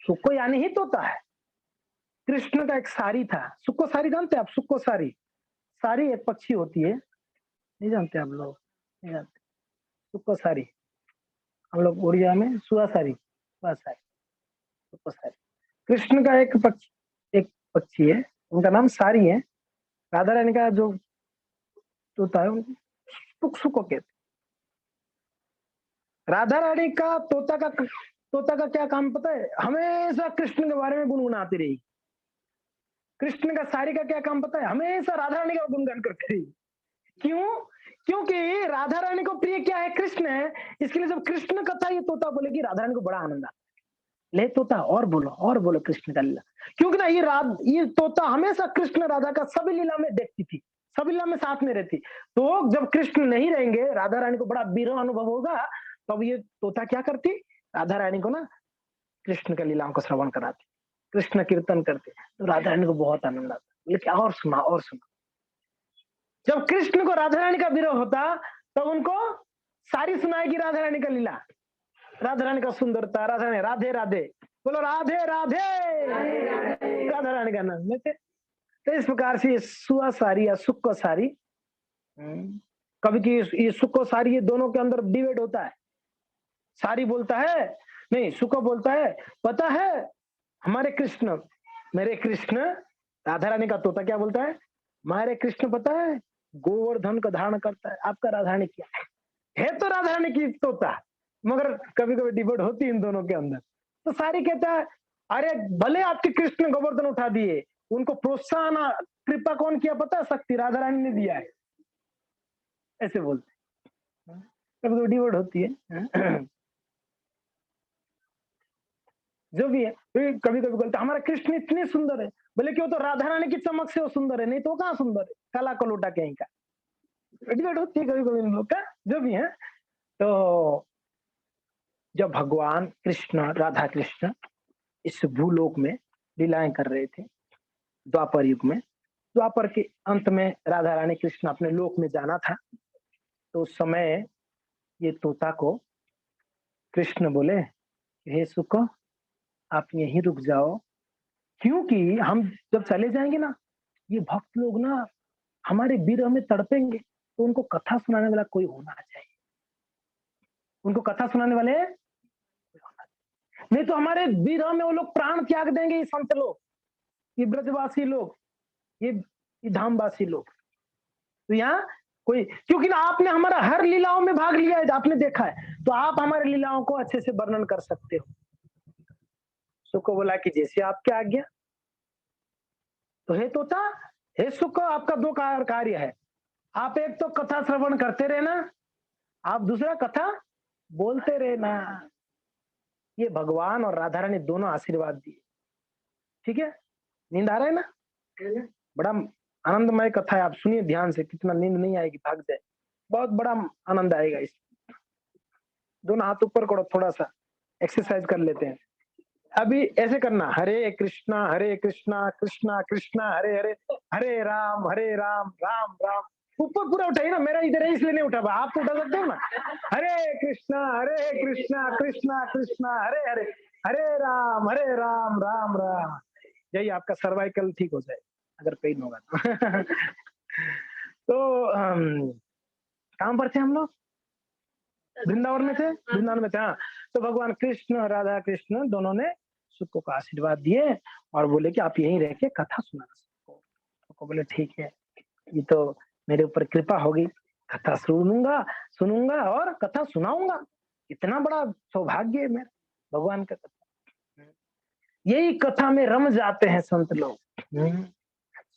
सुक्को यानी ही तोता है। कृष्ण का एक सारी था, सुक्को सारी जानते हैं आप? सुक्को सारी, सारी एक पक्षी होती है, नहीं जानते आप लोग? नहीं जानते सुक्को सारी? हम लोग उड़िया में सुआ सारी, सुक्को सारी। कृष्ण का एक पक्षी है, उनका नाम सारी है। राधा रानी का जो तोता है उनको सुक्को कहते। राधा रानी का तोता का क्या काम पता है? हमेशा कृष्ण के बारे में गुनगुनाती रही। कृष्ण का सारी का क्या काम पता है? हमेशा राधा रानी का गुणगान करती रही। क्यों? क्योंकि राधा रानी को प्रिय क्या है? कृष्ण है। इसके लिए जब कृष्ण कथा ये तोता बोलेगी राधा रानी को बड़ा आनंद आता है। ले तोता और बोलो कृष्ण का लीला। क्योंकि ना ये तोता हमेशा कृष्ण राधा का सभी लीला में देखती थी। सब लीला में साथ में रहती। तो जब कृष्ण नहीं रहेंगे, राधा रानी को बड़ा विरह अनुभव होगा, तब ये तोता क्या करती, राधा रानी को ना कृष्ण का लीलाओं को श्रवण कराती, कृष्ण कीर्तन करते, तो राधा रानी को बहुत आनंद आता, बोले क्या और सुना और सुना। जब कृष्ण को राधा रानी का विरह होता, तब उनको सारी सुनाएगी राधा रानी का लीला, राधा रानी का सुंदरता, राधा रानी राधे राधे, बोलो राधे राधे, राधा रानी का नाम लेते। तो इस प्रकार से ये सुआ सारी या सुख को सारी, कभी की ये सुख को सारी, ये दोनों के अंदर डिबेट होता है। सारी बोलता है नहीं, सुख बोलता है पता है हमारे कृष्ण, मेरे कृष्ण, राधा रानी का तोता क्या बोलता है, हमारे कृष्ण पता है गोवर्धन का धारण करता है, आपका राधा रानी क्या है तो राधा रानी की तोता, मगर कभी कभी डिबेट होती है इन दोनों के अंदर। तो सारी कहता है अरे भले आपके कृष्ण गोवर्धन उठा दिए, उनको प्रोत्साहन कृपा कौन किया पता है, शक्ति राधा रानी ने दिया है, ऐसे बोलते। कभी कभी डिबेट होती है। जो भी है, कभी कभी बोलते हमारा कृष्ण इतने सुंदर है, बोले क्यों, तो राधा रानी की चमक से वो सुंदर है, नहीं तो कहाँ सुंदर है, काला कलोटा कहीं का। डिबेट होती है कभी कभी इन लोग का, जो भी है। तो जब भगवान कृष्ण, राधा कृष्ण इस भूलोक में लीलाएं कर रहे थे द्वापर युग में, द्वापर के अंत में राधा रानी कृष्ण अपने लोक में जाना था, तो उस समय ये तोता को कृष्ण बोले हे सुख, आप यहीं रुक जाओ, क्योंकि हम जब चले जाएंगे ना, ये भक्त लोग ना हमारे विरह में तड़पेंगे, तो उनको कथा सुनाने वाला कोई होना चाहिए, उनको कथा सुनाने वाले नहीं तो हमारे विरह में वो लोग प्राण त्याग देंगे, ये संत लोग, ये ब्रजवासी लोग, ये धामवासी लोग। तो यहाँ कोई, क्योंकि ना आपने हमारा हर लीलाओं में भाग लिया है, आपने देखा है, तो आप हमारे लीलाओं को अच्छे से वर्णन कर सकते हो। सुख बोला कि जैसे आपकी आज्ञा। तो हे तोता, हे सुख, आपका दो कार्य है, आप एक तो कथा श्रवण करते रहना, आप दूसरा कथा बोलते रहना। ये भगवान और राधा रानी दोनों आशीर्वाद दिए, ठीक है। नींद आ रहा है ना, बड़ा आनंदमय कथा है, आप सुनिए ध्यान से, कितना नींद नहीं आएगी, भाग जाए, बहुत बड़ा आनंद आएगा इस। दोनों हाथ ऊपर करो, थोड़ा सा एक्सरसाइज कर लेते हैं। अभी ऐसे करना, हरे कृष्णा कृष्णा कृष्णा हरे हरे, हरे राम राम राम। ऊपर पूरा उठाइए ना, मेरा इधर है इसलिए नहीं उठा, आप तो उठा सकते हो ना। हरे कृष्णा कृष्णा कृष्णा हरे हरे, हरे राम राम राम। यही आपका सर्वाइकल ठीक हो जाए अगर पेन होगा तो। तो कहां पर थे हम लोग, वृंदावन में थे, वृंदावन में थे, हाँ। तो भगवान कृष्ण राधा कृष्ण दोनों ने सुख को आशीर्वाद दिए और बोले कि आप यहीं रह के कथा सुनाना सबको। सबको बोले ठीक है, ये तो मेरे ऊपर कृपा होगी, कथा सुनूंगा और कथा सुनाऊंगा, इतना बड़ा सौभाग्य है मेरा, भगवान का कथा। यही कथा में रम जाते हैं संत लोग।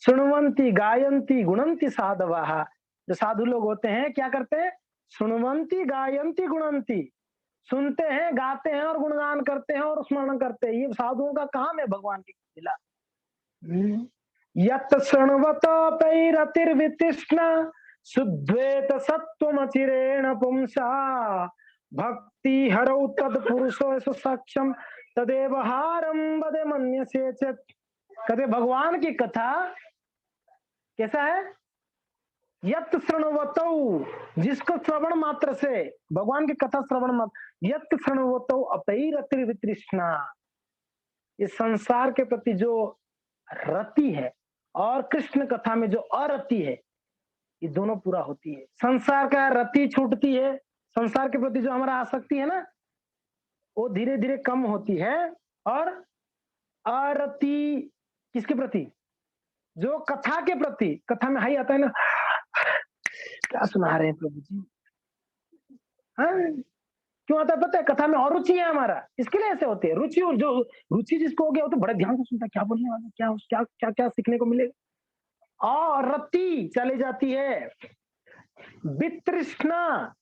सुनवंती गायंती गुणंती साधवा, जो साधु लोग होते हैं क्या करते हैं, सुनवंती गायंती गुणंती, सुनते हैं गाते हैं और गुणगान करते हैं और स्मरण करते हैं, ये साधुओं का काम है भगवान की लीला। यत् शृण्वतोपैरतिर्वितृष्णा शुद्ध्वेत सत्त्वमचिरेण पुंसा भक्ति हरौ तत्पुरुषो सक्षम तदेव हारम वदे मन्यसे चेत्। कहते भगवान की कथा कैसा है, यत् शृण्वतौ, जिसको श्रवण मात्र से, भगवान की कथा श्रवण मात्र, यत् शृण्वतौ अपैरतिर्वितृष्णा, इस संसार के प्रति जो रति है और कृष्ण कथा में जो अरति है, ये दोनों पूरा होती है। संसार का रति छूटती है, संसार के प्रति जो हमारा आसक्ति है ना, वो धीरे धीरे कम होती है, और अरति किसके प्रति, जो कथा के प्रति, कथा में हाई आता है ना, क्या सुना रहे हैं प्रभु जी, हाँ क्यों आता है पता है, कथा में और रुचि है हमारा, इसके लिए ऐसे होते हैं रुचि, और जो रुचि जिसको हो गया वो तो बड़े ध्यान से सुनता है, क्या बोलने वाला, क्या क्या क्या क्या सीखने को मिलेगा। और रति चली जाती है, वितृष्णा,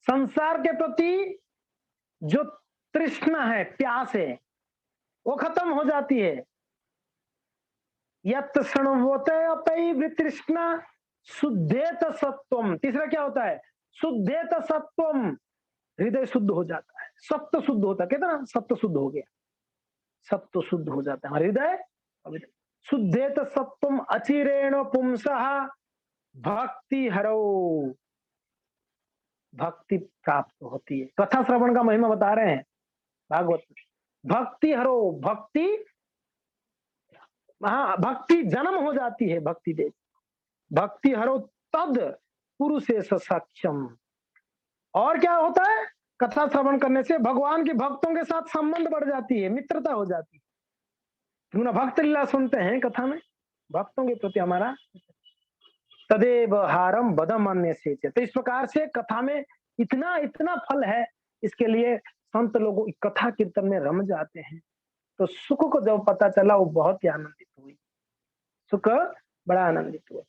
संसार के प्रति जो तृष्णा है, प्यास है, वो खत्म हो जाती है। यत् शृण्वते अपि वितृष्णा शुद्धेत सत्वम। तीसरा क्या होता है? शुद्धेत सत्वम, हृदय शुद्ध हो जाता है, सत्व शुद्ध होता है, कहते ना सत्व शुद्ध हो गया, सत्व शुद्ध हो जाता है हमारा हृदय पवित्र। शुद्धेत सत्वम अचिरेण पुंसः भक्ति हरो, भक्ति प्राप्त होती है। कथा श्रवण का महिमा बता रहे हैं भागवत में। भक्ति हरो, भक्ति, हाँ भक्ति जन्म हो जाती है, भक्ति दे, भक्ति हरो तद पुरुषेश सक्षम। और क्या होता है? कथा श्रवण करने से भगवान के भक्तों के साथ संबंध बढ़ जाती है, मित्रता हो जाती है। क्यों ना भक्त लीला सुनते हैं कथा में, भक्तों के प्रति हमारा तदेव हारम बदम अन्य से। तो इस प्रकार से कथा में इतना इतना फल है, इसके लिए संत लोगों कथा कीर्तन में रम जाते हैं। तो सुख को जब पता चला वो बहुत ही आनंदित हुई, सुख बड़ा आनंदित हुआ।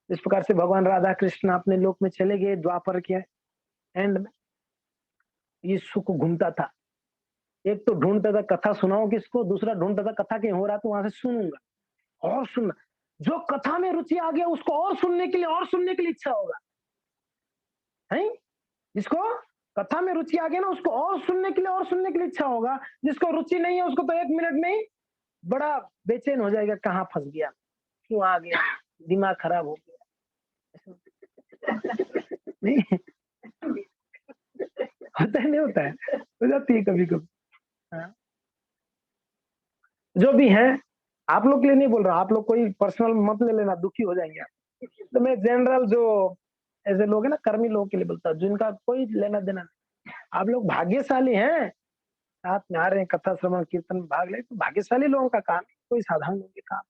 इस प्रकार से भगवान राधा कृष्ण अपने लोक में चले गए द्वापर के एंड में। ये सुख घूमता था, एक तो ढूंढता था कथा सुनाओ किसको, दूसरा ढूंढता था कथा कहीं हो रहा तो वहां से सुनूंगा और सुनना। जो कथा में रुचि आ गया उसको और सुनने के लिए, और सुनने के लिए इच्छा होगा, है? जिसको कथा में रुचि आ गया ना उसको और सुनने के लिए, और सुनने के लिए इच्छा होगा। जिसको रुचि नहीं है उसको तो 1 मिनट में ही बड़ा बेचैन हो जाएगा, कहाँ फंस गया, क्यों आ गया, दिमाग खराब हो गया। नहीं होता है, नहीं होता है, हो जाती है कभी कभी। हाँ। जो भी है, आप लोग के लिए नहीं बोल रहा, आप लोग कोई पर्सनल मत ले लेना, दुखी हो जाएंगे आप। तो मैं जनरल जो ऐसे लोग हैं ना, कर्मी लोगों के लिए बोलता हूँ, जिनका कोई लेना देना नहीं। आप लोग भाग्यशाली हैं, साथ में आ रहे हैं, कथा श्रवण कीर्तन में भाग ले, तो भाग्यशाली लोगों का काम है, कोई साधारण लोगों के काम।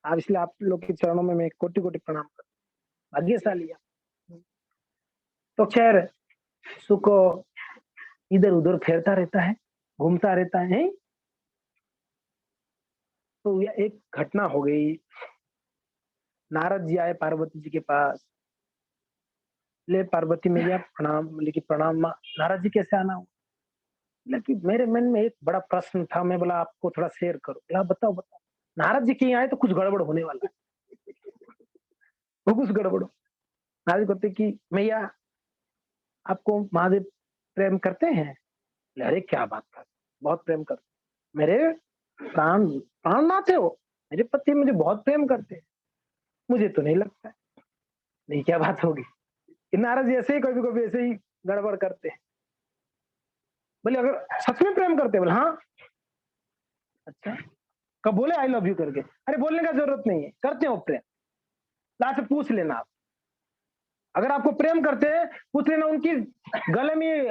आप इसलिए आप लोग के चरणों में मैं कोटि कोटि प्रणाम करता हूँ, भाग्यशाली है। तो खैर सुख इधर उधर फेरता रहता है, घूमता रहता है। तो यह एक घटना हो गई, नारद जी आए पार्वती जी के पास, ले पार्वती मैया प्रणाम, बोले कि प्रणाम माँ। नारद जी कैसे आना हुआ? लेकिन मेरे मन में एक बड़ा प्रश्न था, मैं बोला आपको थोड़ा शेयर करो। बोला बताओ बताओ। नारद जी कहीं आए तो कुछ गड़बड़ होने वाला है, वो कुछ गड़बड़ हो। नारद जी कहते कि मैया आपको महादेव प्रेम करते हैं? बोले, अरे क्या बात कर, बहुत प्रेम करते, मेरे प्राण प्राणनाथ है वो, मेरे पति मुझे बहुत प्रेम करते हैं। मुझे तो नहीं लगता है। नहीं क्या बात होगी, कि नारद जी ऐसे ही कभी कभी ऐसे ही गड़बड़ करते हैं। बोले अगर सच में प्रेम करते? बोले हाँ। अच्छा कब बोले आई लव यू करके? अरे बोलने का जरूरत नहीं है, करते हो प्रेम, लास्ट से पूछ लेना आप। अगर आपको प्रेम करते हैं पूछ लेना उनकी गले में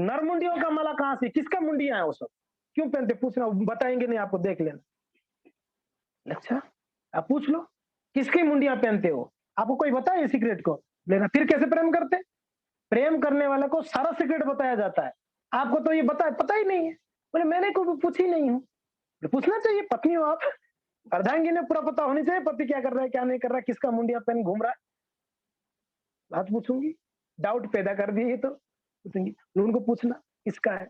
नरमुंडियों का माला कहाँ से, किसका मुंडिया है वो सब, क्यों पहनते, पूछना, बताएंगे नहीं आपको, देख लेना। अच्छा आप पूछ लो किसकी मुंडिया पहनते हो, आपको कोई बताए सीक्रेट को लेना, फिर कैसे प्रेम करते? प्रेम करने वाले को सारा सीक्रेट बताया जाता है, आपको तो ये पता ही नहीं है। बोले मैंने कोई पूछी नहीं हूँ। पूछना चाहिए, पत्नी हो आप, अर्धांगी ने पूरा पता होनी चाहिए पति क्या कर रहा है क्या नहीं कर रहा है, किसका मुंडिया पहन घूम रहा है। बात पूछूंगी, डाउट पैदा कर दिए तो पूछूंगी, उनको पूछना किसका है।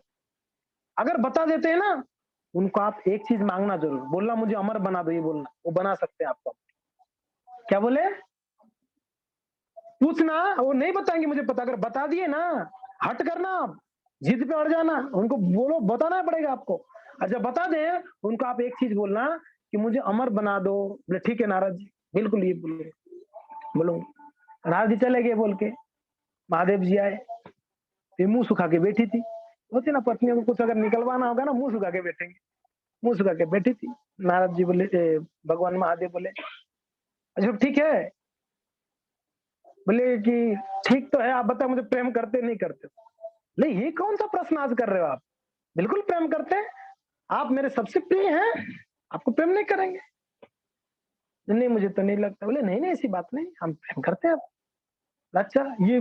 अगर बता देते हैं ना, उनको आप एक चीज मांगना जरूर, बोलना मुझे अमर बना दो, ये बोलना, वो बना सकते हैं आपको। क्या बोले? पूछना, वो नहीं बताएंगे मुझे पता, अगर बता दिए ना हट करना, आप जिद पे अड़ जाना, उनको बोलो बताना पड़ेगा आपको। और जब बता दे उनको आप एक चीज बोलना कि मुझे अमर बना दो। बोले ठीक है नारद जी, बिल्कुल ये बोलो, बोलो। नारद जी चले गए बोल के, महादेव जी आए, फिर मुंह सुखा के बैठी थी। होती ना पत्नियों को कुछ अगर निकलवाना होगा ना, मुंह सुखा के बैठेंगे, मुंह सुखा के बैठी थी। नारद जी बोले, भगवान महादेव बोले अच्छा ठीक है? बोले कि ठीक तो है, आप बताओ मुझे प्रेम करते नहीं करते? नहीं ये कौन सा प्रश्न आज कर रहे हो आप, बिल्कुल प्रेम करते हैं, आप मेरे सबसे प्रिय हैं, आपको प्रेम नहीं करेंगे? नहीं मुझे तो नहीं लगता। बोले नहीं नहीं ऐसी बात नहीं, हम प्रेम करते हैं। अच्छा ये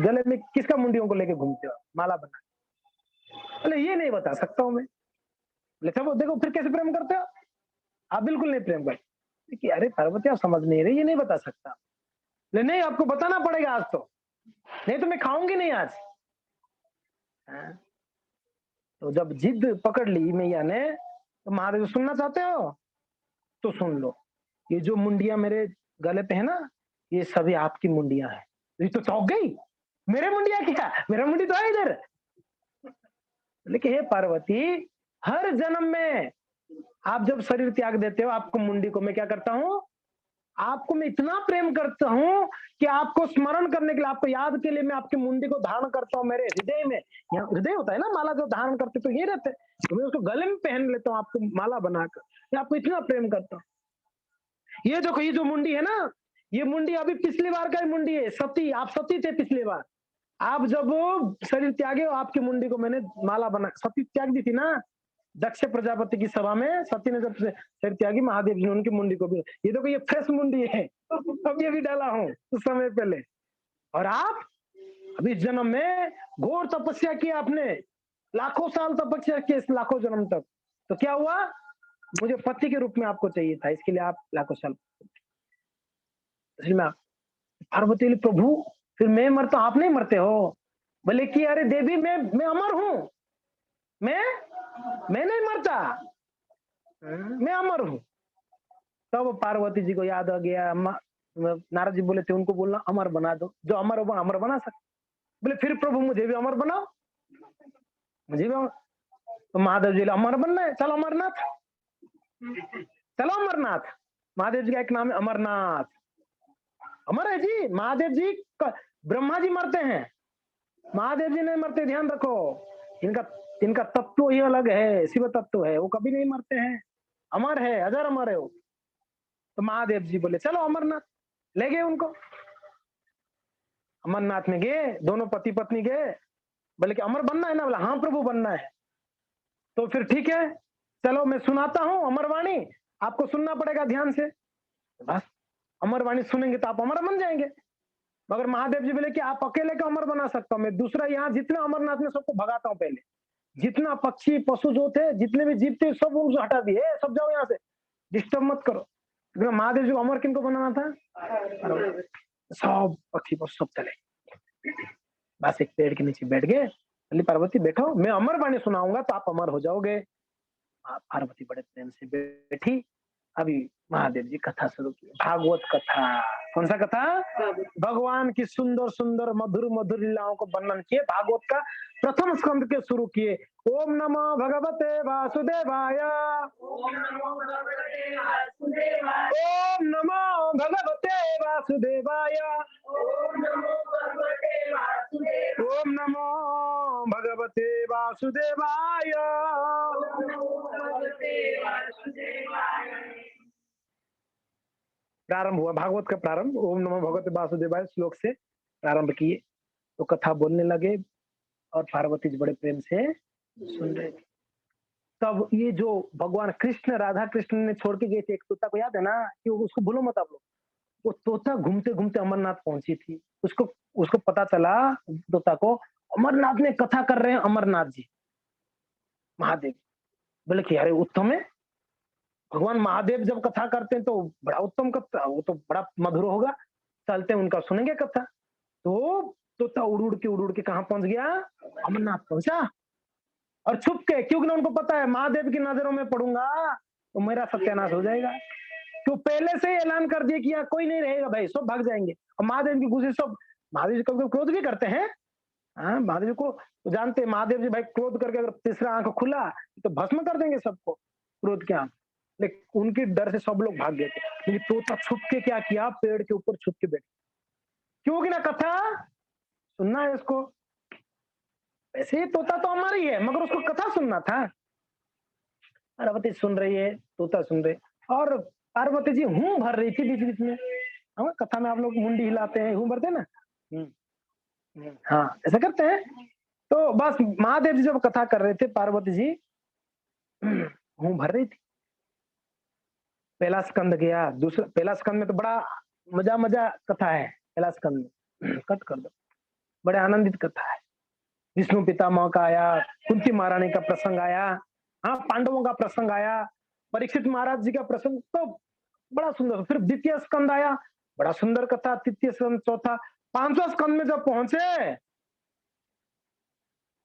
गले में किसका मुंडियों को लेके घूमते हो माला बना? बोले ये नहीं बता सकता हूँ मैं। बोले सब देखो फिर कैसे प्रेम करते हो? आप बिल्कुल नहीं प्रेम करते कि अरे पार्वती आप समझ नहीं रही, ये नहीं बता सकता। बोले नहीं आपको बताना पड़ेगा आज तो, नहीं तो मैं खाऊंगी नहीं आज। हाँ? तो जब जिद पकड़ ली मैया ने, तो महादेव सुनना चाहते हो तो सुन लो। ये जो मुंडियाँ मेरे गले पे है ना, ये सभी आपकी मुंडियाँ हैं। ये तो चौंक गई, मेरे मुंडियाँ क्या? मेरा मुंडी तो है इधर। लेकिन हे पार्वती, हर जन्म में आप जब शरीर त्याग देते हो, आपको मुंडी को मैं क्या करता हूँ, आपको मैं इतना प्रेम करता हूँ कि आपको स्मरण करने के लिए, आपको याद के लिए मैं आपकी मुंडी को धारण करता हूँ मेरे हृदय में। यहाँ हृदय होता है ना, माला जो धारण करते तो ये रहते, तो मैं उसको गले में पहन लेता हूँ आपको माला बनाकर। मैं आपको इतना प्रेम करता हूँ। ये जो मुंडी है ना, ये मुंडी अभी पिछली बार का ही मुंडी है। सती, आप सती थे पिछली बार। आप जब शरीर त्यागे हो, आपकी मुंडी को मैंने माला बना, सती त्याग दी थी ना दक्ष प्रजापति की सभा में, सती ने जब शरीर त्यागी, महादेव जी ने उनकी मुंडी को भी, ये देखो ये फ्रेश मुंडी है, अब ये भी डाला हूँ कुछ समय पहले। और आप अभी इस जन्म में घोर तपस्या की आपने, लाखों साल तपस्या की, इस लाखों जन्म तक, तो क्या हुआ, मुझे पति के रूप में आपको चाहिए था, इसके लिए आप लाखों साल, इसलिए मैं पार्वती बोली, प्रभु फिर मैं मरता, आप नहीं मरते हो? बोले कि अरे देवी, मैं अमर हूँ, मैं मैं नहीं मरता, मैं अमर हूँ। तब पार्वती जी को याद आ गया, नारद जी बोले थे उनको बोलना अमर बना दो, जो अमर हो वो अमर बना सकते। बोले फिर प्रभु मुझे भी अमर बनाओ, मुझे भी अमर। तो महादेव जी अमर बनना है, चलो अमरनाथ, चलो अमरनाथ। महादेव जी का एक नाम है अमरनाथ, अमर है जी महादेव जी। ब्रह्मा जी मरते हैं, महादेव जी नहीं मरते, ध्यान रखो। इनका इनका तत्व ही अलग है, शिव तत्व है, वो कभी नहीं मरते हैं, अमर है, अजर अमर है वो। तो महादेव जी बोले चलो अमरनाथ, ले गए उनको। अमरनाथ में गए, दोनों पति पत्नी गए। बोले कि अमर बनना है ना? बोला हाँ प्रभु बनना है। तो फिर ठीक है, चलो मैं सुनाता हूँ अमरवाणी, आपको सुनना पड़ेगा ध्यान से। बस अमरवाणी सुनेंगे तो आप अमर बन जाएंगे। मगर महादेव जी बोले कि आप अकेले का अमर बना सकता हूँ मैं, दूसरा यहाँ जितना अमरनाथ में सबको भगाता हूँ पहले, जितना पक्षी पशु जो थे, जितने भी जीव थे, सब उनको हटा दिए, सब जाओ यहाँ से, डिस्टर्ब मत करो। महादेव जी को अमर किनको बनाना था? सब पक्षी पशु सब चले, बस एक पेड़ के नीचे बैठ गए। बोली पार्वती बैठो, मैं अमर वाणी सुनाऊंगा तो आप अमर हो जाओगे। पार्वती बड़े प्रेम से बैठी। अभी महादेव जी कथा शुरू की, भागवत कथा। कौन सा कथा? भगवान की सुंदर सुंदर मधुर मधुर लीलाओं को वर्णन किए, भागवत का प्रथम स्कंद के शुरू किए। ओम नमो भगवते वासुदेवाय, ओम नमो भगवते वासुदेवाय, ओम नमो भगवते वासुदेवाय, ओम नमो भगवते वासुदेवाय, ओम नमो भगवते वासुदेवाय, ओम नमो भगवते वासुदेवाय। प्रारंभ हुआ भागवत का प्रारंभ, ओम नमो भगवते वासुदेवाय श्लोक से प्रारंभ किए। तो कथा बोलने लगे और पार्वती जी बड़े प्रेम से सुन रहे थे। तब ये जो भगवान कृष्ण, राधा कृष्ण ने छोड़ के गए थे एक तोता को, याद है ना? कि उसको भूलो मत आप लोग। वो तोता घूमते घूमते अमरनाथ पहुंची थी, उसको उसको पता चला तोता को, अमरनाथ में कथा कर रहे हैं अमरनाथ जी महादेव। बोले कि अरे उत्तम है, भगवान महादेव जब कथा करते हैं तो बड़ा उत्तम कथा, वो तो बड़ा मधुर होगा, चलते हैं उनका सुनेंगे कथा। तो तोता उड़ उड़ के कहाँ पहुंच गया? अमरनाथ पहुंचा। और छुप के, क्योंकि ना उनको पता है महादेव की नजरों में पड़ूंगा तो मेरा सत्यानाश हो जाएगा। तो पहले से ही ऐलान कर दिया कि यहाँ कोई नहीं रहेगा भाई, सब भाग जाएंगे। और महादेव की खुशी, सब महादेव जी कभी क्रोध भी करते हैं। हाँ, महादेव को तो जानते हैं, महादेव जी भाई क्रोध करके अगर तीसरा आंख खुला तो भस्म कर देंगे सबको, क्रोध के आंख। लेकिन उनके डर से सब लोग भाग गए थे। लेकिन तोता छुप के क्या किया? पेड़ के ऊपर छुप के बैठ, क्योंकि ना कथा सुनना है उसको। वैसे तोता तो हमारा ही है, मगर उसको कथा सुनना था। पार्वती सुन रही है, तोता सुन रहे, और पार्वती जी हूं भर रही थी बीच बीच में। हाँ, कथा में आप लोग मुंडी हिलाते हैं, हूं भरते हैं ना। हाँ, ऐसा करते हैं। तो बस महादेव जी जब कथा कर रहे थे, पार्वती जी हूं भर रही थी। पहला स्कंद गया, दूसरा, पहला स्कंद में तो बड़ा मजा मजा कथा है। पहला स्कंद में कट कर दो, बड़े आनंदित कथा है। विष्णु पितामह का आया, कुंती महारानी का प्रसंग आया, हाँ पांडवों का प्रसंग आया, परीक्षित महाराज जी का प्रसंग, तो बड़ा सुंदर। फिर द्वितीय स्कंद आया, बड़ा सुंदर कथा। तृतीय स्कंद, चौथा, पांचवा स्कंद में जब पहुंचे,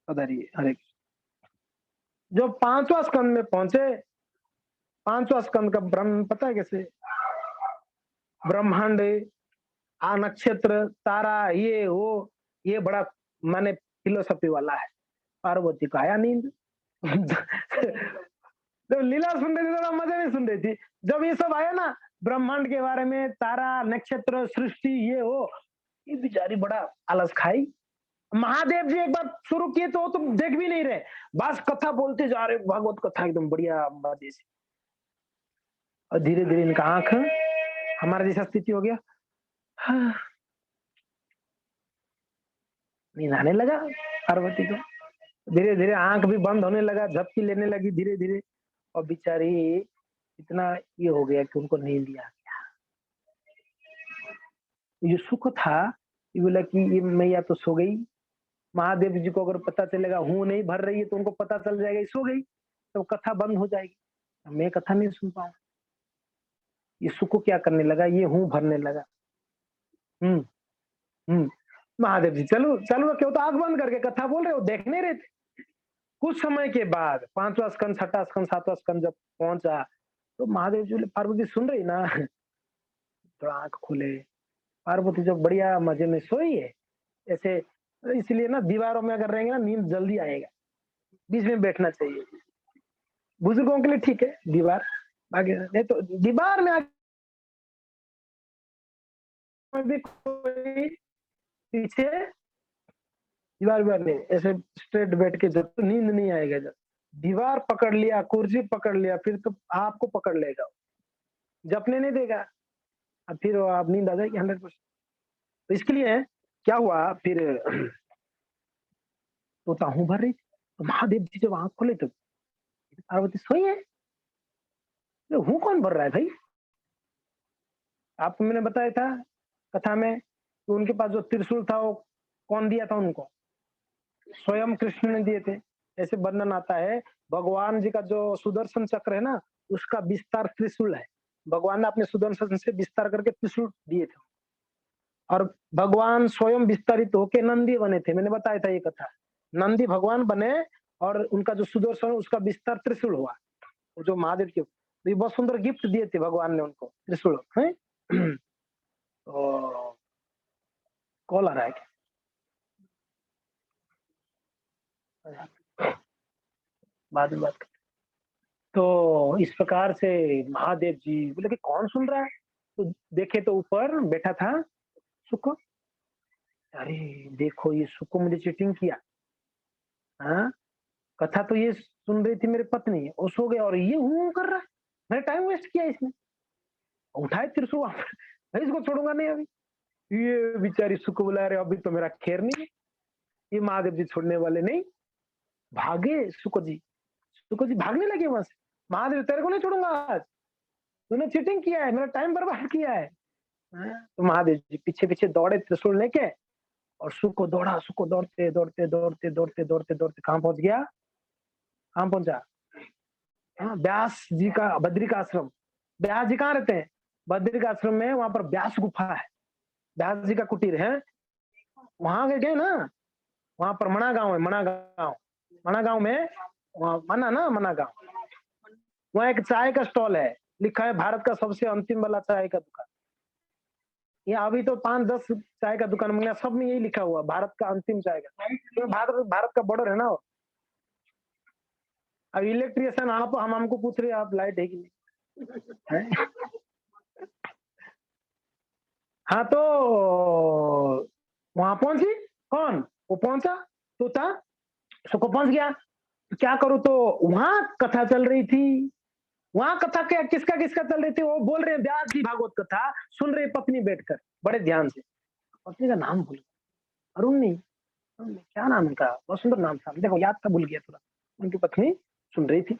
हरे, जब पांचवा स्कंद में पहुंचे, पांचवा स्कंद का ब्रह्म पता है कैसे? ब्रह्मांड, आ नक्षत्र, तारा, ये वो, ये बड़ा माने फिलोसफी वाला है। पार्वती को आया नींद। जब लीला सुन रही थी तो मजे में सुन रही थी। जब ये सब आया ना ब्रह्मांड के बारे में, तारा, नक्षत्र, सृष्टि, ये वो, ये बेचारी बड़ा आलस खाई। महादेव जी एक बार शुरू किए तो तुम देख भी नहीं रहे, बस कथा बोलते जा रहे, भागवत कथा एकदम बढ़िया मजे से। और धीरे धीरे इनका आंख हमारा जैसा स्थिति हो गया। हाँ, नींद आने लगा पार्वती को। धीरे धीरे आंख भी बंद होने लगा, झपकी लेने लगी धीरे धीरे। और बेचारी इतना ये हो गया कि उनको नींद ही आ गया। ये सुख था, ये बोला कि ये मैया तो सो गई। महादेव जी को अगर पता चलेगा हूं नहीं भर रही है तो उनको पता चल जाएगा ये सो गई, तो कथा बंद हो जाएगी, मैं कथा नहीं सुन पाऊंगा। ये सुख क्या करने लगा, ये हूं भरने लगा। हम्म हम्म महादेव जी चलो चलो, क्यों तो आंख बंद करके कथा बोल रहे हो, देख नहीं रहे थे। कुछ समय के बाद 5वां स्कंद, 6वां स्कंद, 7वां स्कंद जब पहुंचा तो महादेव जी बोले पार्वती सुन रही ना। तो आंख खोले, पार्वती जब बढ़िया मजे में सोई है ऐसे। इसलिए ना दीवारों में अगर रहेंगे ना नींद जल्दी आएगा, बीच में बैठना चाहिए। बुजुर्गों के लिए ठीक है दीवार, आगे नहीं तो दीवार में आगे भी कोई पीछे, दीवार दीवार नहीं, ऐसे स्ट्रेट बैठ के जब तो नींद नहीं आएगा। जब दीवार पकड़ लिया, कुर्सी पकड़ लिया, फिर तो आपको पकड़ लेगा, जपने नहीं देगा। अब फिर आप नींद आ जाएगी 100%। तो इसके लिए क्या हुआ फिर, तो ताहू भर रही थी। तो महादेव जी जब आंख खोले तो पार्वती सोई है। तो हूँ कौन भर रहा है भाई? आपको मैंने बताया था कथा में कि उनके पास जो त्रिशूल था वो कौन दिया था उनको? स्वयं कृष्ण ने दिए थे। ऐसे वर्णन आता है, भगवान जी का जो सुदर्शन चक्र है ना, उसका विस्तार त्रिशूल है। भगवान ने अपने सुदर्शन से विस्तार करके त्रिशूल दिए थे। और भगवान स्वयं विस्तारित होके नंदी बने थे, मैंने बताया था ये कथा। नंदी भगवान बने और उनका जो सुदर्शन उसका विस्तार त्रिशूल हुआ। वो जो महादेव के, तो ये बहुत सुंदर गिफ्ट दिए थे भगवान ने उनको त्रिशूल है। तो कॉल आ रहा है क्या? बाद में बात करते। तो इस प्रकार से महादेव जी बोले कि कौन सुन रहा है, तो देखे तो ऊपर बैठा था सुख। अरे देखो ये सुख मुझे चीटिंग किया। हाँ, कथा तो ये सुन रही थी मेरी पत्नी, वो सो गया और ये हूं कर रहा है, मेरा टाइम वेस्ट किया इसने। उठाए त्रिशूल वहां पर, मैं इसको छोड़ूंगा नहीं अभी। ये बेचारी सुख बुला रहे, अभी तो मेरा खैर नहीं है, ये महादेव जी छोड़ने वाले नहीं। भागे सुख जी, सुख जी भागने लगे वहां से। महादेव तेरे को नहीं छोड़ूंगा आज, तूने चीटिंग किया है, मेरा टाइम बर्बाद किया है। तो महादेव जी पीछे पीछे दौड़े त्रिशूल लेके, और सुख दौड़ा, सुख दौड़ते दौड़ते दौड़ते दौड़ते दौड़ते दौड़ते कहाँ पहुंच गया? कहाँ पहुंचा? हाँ, व्यास जी का बद्री का आश्रम। व्यास जी कहाँ रहते हैं? बद्री का आश्रम में, वहां पर व्यास गुफा है, व्यास जी का कुटीर है। वहां गए ना, वहां पर मना गांव है, मना गांव। मना गांव में, वहाँ मना ना, मना गांव, वहाँ एक चाय का स्टॉल है, लिखा है भारत का सबसे अंतिम वाला चाय का दुकान। ये अभी तो 5-10 चाय का दुकान मिला, सब में यही लिखा हुआ भारत का अंतिम चाय का, तो भारत भारत का बॉर्डर है ना वो। अब इलेक्ट्रिशियन आप हम हमको पूछ रहे हैं आप लाइट है कि नहीं है? हाँ तो वहां पहुंची, कौन? वो पहुंचा, तो था, उसको पहुंच गया। तो क्या करूं, तो वहां कथा चल रही थी। वहां कथा क्या किसका किसका चल रही थी, वो बोल रहे हैं व्यास जी भागवत कथा सुन रहे पत्नी बैठकर बड़े ध्यान से। पत्नी का नाम भूल, अरुण नहीं, क्या नाम उनका, बहुत सुंदर नाम था, देखो याद था, भूल गया थोड़ा। उनकी पत्नी सुन रही थी,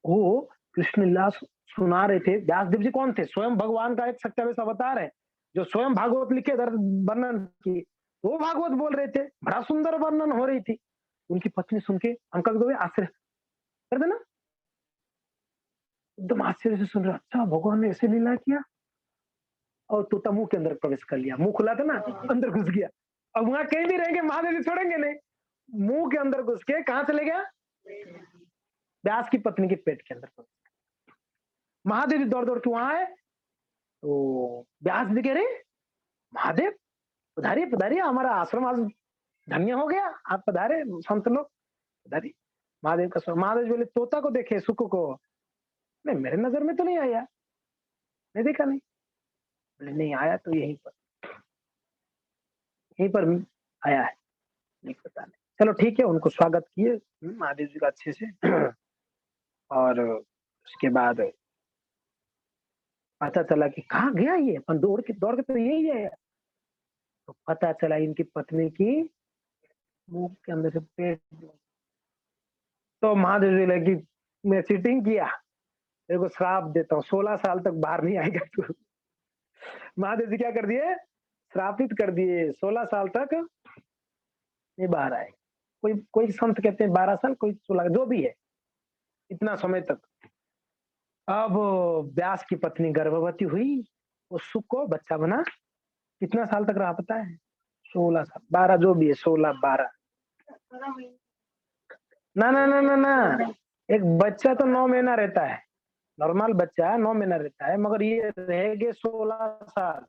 वो कृष्ण लीला सुना रहे थे। व्यासदेव जी कौन थे? स्वयं भगवान का एक सत्यावेश अवतार है, जो स्वयं भागवत लिखे वर्णन की, वो भागवत बोल रहे थे, बड़ा सुंदर वर्णन हो रही थी। उनकी पत्नी सुन के हम कभी कभी आश्चर्य कर देना, एकदम आश्चर्य से सुन रहे, अच्छा भगवान ने ऐसे लीला किया। और तोता मुंह के अंदर प्रवेश कर लिया, मुंह खुला था ना, अंदर घुस गया। अब वहां कहीं भी रहेंगे महादेव जी छोड़ेंगे नहीं, मुंह के अंदर घुस के कहां चले गया? व्यास की पत्नी के पेट के अंदर। महादेव जी दौड़ दौड़ के वहां आए, तो व्यास जी कह रहे, महादेव पधारिए पधारिए, हमारा आश्रम आज धन्य हो गया, आप पधारे संत लोग, पधारिए। महादेव का महादेव बोले तोता को देखे सुख को, नहीं मेरे नजर में तो नहीं आया, नहीं देखा नहीं। बोले नहीं आया तो यहीं पर आया है, नहीं पता नहीं। चलो ठीक है, उनको स्वागत किए महादेव जी का अच्छे से। और उसके बाद पता चला कि कहाँ गया ये, अपन दौड़ के तो यही है। तो पता चला इनकी पत्नी की मुंह के अंदर से पेट, तो महादेव जी लगी मैं चीटिंग किया, तेरे को श्राप देता हूँ, 16 साल तक बाहर नहीं आएगा तू। महादेव जी क्या कर दिए, श्रापित कर दिए, 16 साल तक नहीं बाहर आए। कोई कोई संत कहते हैं 12 साल, कोई 16, जो भी है, इतना समय तक। अब व्यास की पत्नी गर्भवती हुई, उस सुख को बच्चा बना, कितना साल तक रहा पता है, 16 साल, 12 जो भी है, 16 12, ना ना ना ना ना, एक बच्चा तो 9 महीना रहता है, नॉर्मल बच्चा 9 महीना रहता है, मगर ये रह गए 16 साल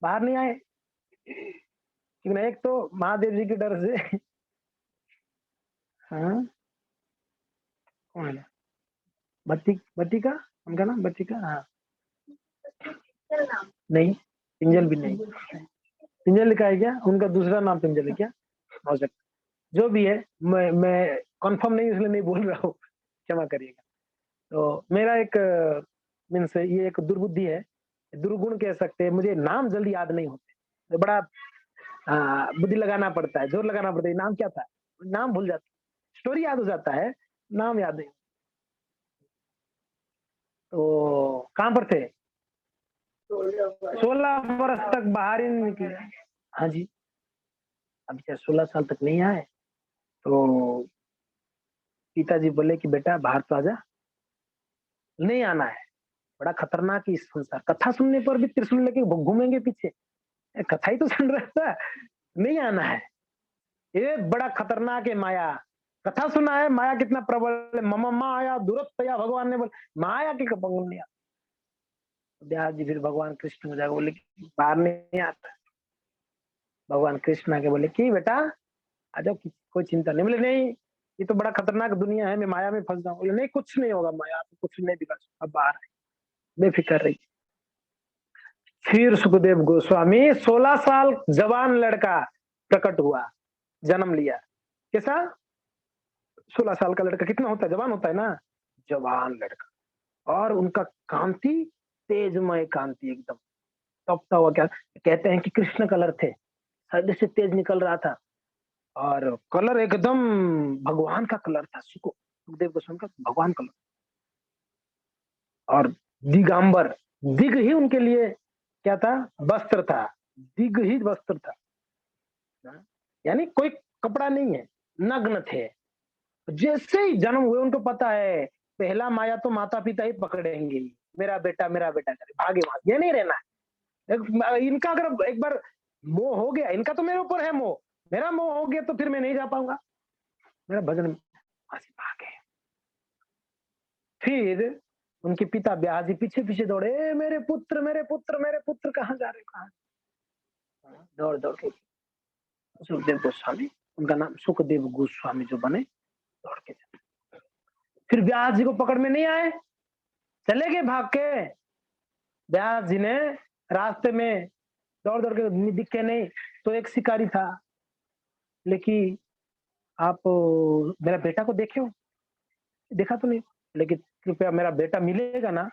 बाहर नहीं आए। लेकिन एक तो महादेव जी के डर से। हाँ कौन है, बत्ती बत्ती का, उनका नाम बत्ती का, हाँ नहीं, पिंजल भी नहीं, पिंजल लिखा है क्या, उनका दूसरा नाम पिंजल है क्या, हो सकता, जो भी है, मैं कंफर्म नहीं इसलिए नहीं बोल रहा हूँ, क्षमा करिएगा। तो मेरा एक मीन्स ये एक दुर्बुद्धि है, दुर्गुण कह सकते हैं, मुझे नाम जल्दी याद नहीं होते, तो बड़ा बुद्धि लगाना पड़ता है, जोर लगाना पड़ता है, नाम क्या था, नाम भूल जाता, स्टोरी याद हो जाता है, नाम याद नहीं। तो कहाँ पर थे, 16 वर्ष तक बाहर ही नहीं निकले। हाँ जी, अब क्या 16 साल तक नहीं आए, तो पिताजी बोले कि बेटा बाहर तो आजा, नहीं आना है, बड़ा खतरनाक ही संसार, कथा सुनने पर भी त्रिशूल लेके घूमेंगे पीछे, कथा ही तो सुन रहा था, नहीं आना है, ये बड़ा खतरनाक है माया, कथा सुना है माया कितना प्रबल है, मम माया दुरत्तया, भगवान ने बोले माया की कपंग नहीं आता। व्यास जी फिर भगवान कृष्ण को जाकर बोले कि बाहर नहीं आता, भगवान कृष्ण आके बोले कि बेटा आ जाओ, कोई चिंता नहीं। बोले नहीं, ये तो बड़ा खतरनाक दुनिया है, मैं माया में फंस जाऊं। बोले नहीं कुछ नहीं होगा, माया आपको कुछ नहीं दिखा, अब बाहर आए, बेफिक्र रही। फिर सुखदेव गोस्वामी 16 साल जवान लड़का प्रकट हुआ, जन्म लिया, कैसा, 16 साल का लड़का कितना होता है, जवान होता है ना, जवान लड़का, और उनका कांति तेजमय कांति एकदम तपता हुआ, क्या कहते हैं कि कृष्ण कलर थे, हृदय से तेज निकल रहा था, और कलर एकदम भगवान का कलर था, सुखदेव गोस्वामी का भगवान कलर, और दिगंबर, दिग ही उनके लिए क्या था, वस्त्र था, दिग ही वस्त्र था, यानी कोई कपड़ा नहीं है, नग्न थे। जैसे ही जन्म हुए उनको पता है पहला माया तो माता पिता ही पकड़ेंगे, मेरा बेटा करे, भागे वहां, ये नहीं रहना है। इनका अगर एक बार मोह हो गया, इनका तो मेरे ऊपर है मोह, मेरा मोह हो गया तो फिर मैं नहीं जा पाऊंगा, मेरा भजन भागे। फिर उनके पिता ब्यास जी पीछे पीछे दौड़े, मेरे पुत्र मेरे पुत्र मेरे पुत्र कहाँ जा रहे हो, कहाँ, दौड़ दौड़ के सुखदेव गोस्वामी, उनका नाम सुखदेव गोस्वामी जो बने, दौड़ के फिर व्यास जी को पकड़ में नहीं आए, चले गए भाग के। व्यास जी ने रास्ते में दौड़ दौड़ के दिखे नहीं, तो एक शिकारी था, लेकिन आप मेरा बेटा को देखे हो, देखा तो नहीं, लेकिन कृपया मेरा बेटा मिलेगा ना,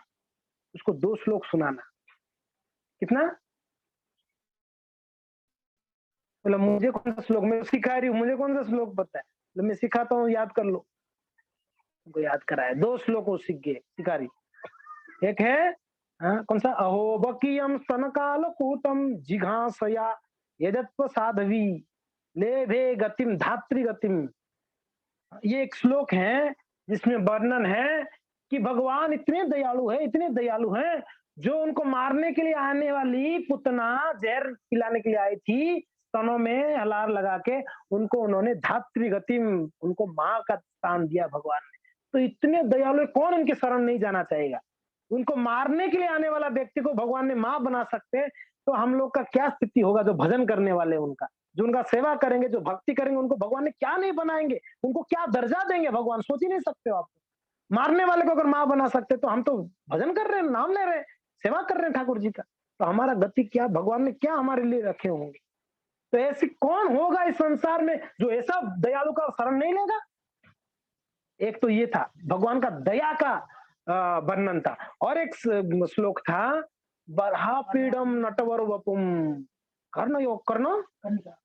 उसको 2 श्लोक सुनाना। कितना, बोला मुझे कौन सा श्लोक, मैं सिखा रही हूँ, मुझे कौन सा श्लोक पता है, तो मैं सिखाता हूँ, याद कर लो। उनको याद कराया, 2 श्लोक वो सीख गए शिकारी। एक है कौन सा, अहो बकीयम स्तन काल कूटम जिघांसया यजत्व साधवी लेभे गतिम धात्री गतिम। ये एक श्लोक है जिसमें वर्णन है कि भगवान इतने दयालु है, इतने दयालु हैं, जो उनको मारने के लिए आने वाली पुतना जहर पिलाने के लिए आई थी, स्तनों में हलार लगा के उनको उन्होंने धात्री गतिम, उनको माँ का स्थान दिया भगवान ने। तो इतने दयालु कौन इनके शरण नहीं जाना चाहेगा, उनको मारने के लिए आने वाला व्यक्ति को भगवान ने माँ बना सकते, तो हम लोग का क्या स्थिति होगा जो भजन करने वाले हैं उनका, जो उनका सेवा करेंगे, जो भक्ति करेंगे, उनको भगवान ने क्या नहीं बनाएंगे, उनको क्या दर्जा देंगे भगवान, सोच ही नहीं सकते हो आप। मारने वाले को अगर माँ बना सकते तो हम तो भजन कर रहे हैं, नाम ले रहे हैं, सेवा कर रहे हैं ठाकुर जी का, तो हमारा गति क्या, भगवान ने क्या हमारे लिए रखे होंगे। तो ऐसी कौन होगा इस संसार में जो ऐसा दयालु का शरण नहीं लेगा। एक तो ये था भगवान का दया का वर्णन था, और एक श्लोक था, बर्हापीडम नटवर वपुम कर्ण योग कर्ण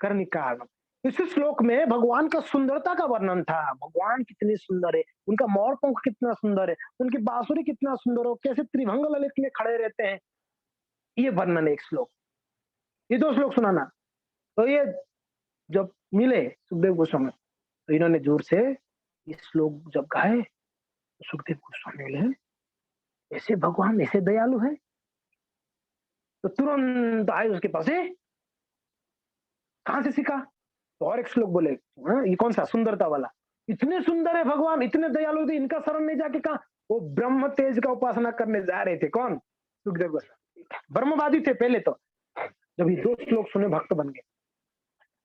कर्णिकार। इस श्लोक में भगवान का सुंदरता का वर्णन था, भगवान कितने सुंदर है, उनका मोर पंख कितना सुंदर है, उनकी बांसुरी कितना सुंदर हो, कैसे त्रिभंग ललित में खड़े रहते हैं, ये वर्णन है एक श्लोक। ये दो श्लोक सुनाना। तो ये जब मिले सुखदेव गोस्वामी, तो इन्होंने जोर से ये श्लोक जब गाए, तो सुखदेव गोस्वामी बोले ऐसे भगवान ऐसे दयालु है, तो तुरंत आए उसके पास, कहां से सीखा। तो और एक श्लोक बोले, ये कौन सा, सुंदरता वाला, इतने सुंदर है भगवान, इतने दयालु थे, इनका शरण नहीं जाके कहा। वो ब्रह्म तेज का उपासना करने जा रहे थे, कौन, सुखदेव गोस्वामी, ब्रह्मवादी थे पहले तो। जब ये दो श्लोक सुने भक्त बन गए,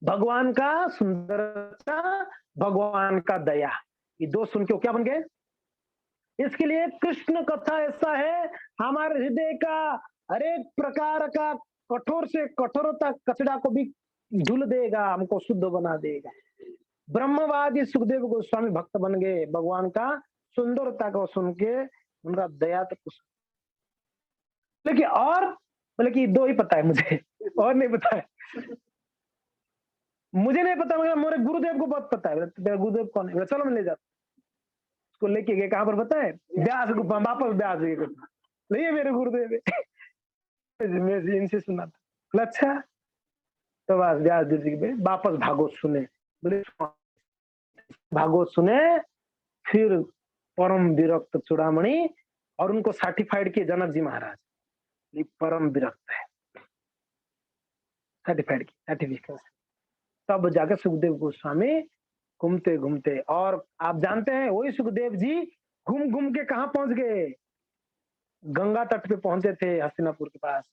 भगवान का सुंदरता, भगवान का दया, ये दो सुन के क्या बन गए। इसके लिए कृष्ण कथा ऐसा है, हमारे हृदय का हर एक प्रकार का कठोर से कठोरता कचड़ा को भी धुल देगा, हमको शुद्ध बना देगा। ब्रह्मवादी सुखदेव गोस्वामी भक्त बन गए, भगवान का सुंदरता को सुन के उनका दया तो कुछ। लेकिन और बोले कि दो ही पता है मुझे, और नहीं पता है, मुझे नहीं पता, मगर मेरे गुरुदेव को बहुत पता है। तेरा गुरुदेव कौन है, चलो मैं ले जाता, उसको लेके गए, कहां पर पता है, ब्यास, वापस ब्यास नहीं मेरे गुरुदेव है। मैं इनसे सुना था, अच्छा। तो बस व्यास जी के वापस भागवत सुने, बोले भागवत सुने, फिर परम विरक्त चूड़ामणि, और उनको सर्टिफाइड किए जनक जी महाराज, ये परम विरक्त है, सर्टिफाइड की सर्टिफिकेट। तब जाकर सुखदेव गोस्वामी घूमते घूमते, और आप जानते हैं वही सुखदेव जी घूम घूम के कहा पहुंच गए, गंगा तट पे पहुंचे थे, हस्तिनापुर के पास।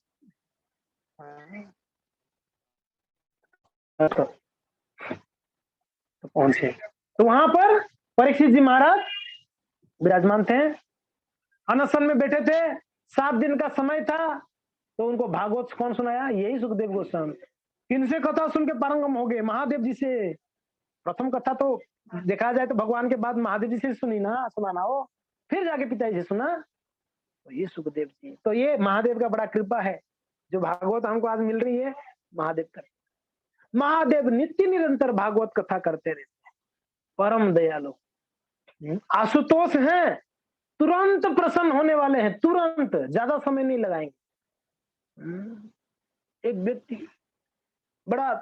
तो पहुंचे, तो वहां पर परीक्षित जी महाराज विराजमान थे, अनशन में बैठे थे, 7 दिन का समय था। तो उनको भागवत कौन सुनाया, यही सुखदेव गोस्वामी। इनसे कथा सुन के पारंगम हो गए, महादेव जी से। प्रथम कथा तो देखा जाए तो भगवान के बाद महादेव जी से सुनाना हो, फिर जाके पिताजी से सुना, तो ये सुखदेव जी। तो ये महादेव का बड़ा कृपा है, जो भागवत हमको आज मिल रही है, महादेव का। महादेव नित्य निरंतर भागवत कथा करते रहते हैं, परम दयालु। आशुतोष हैं, तुरंत प्रसन्न होने वाले हैं, तुरंत, ज्यादा समय नहीं लगाएंगे। एक व्यक्ति बड़ा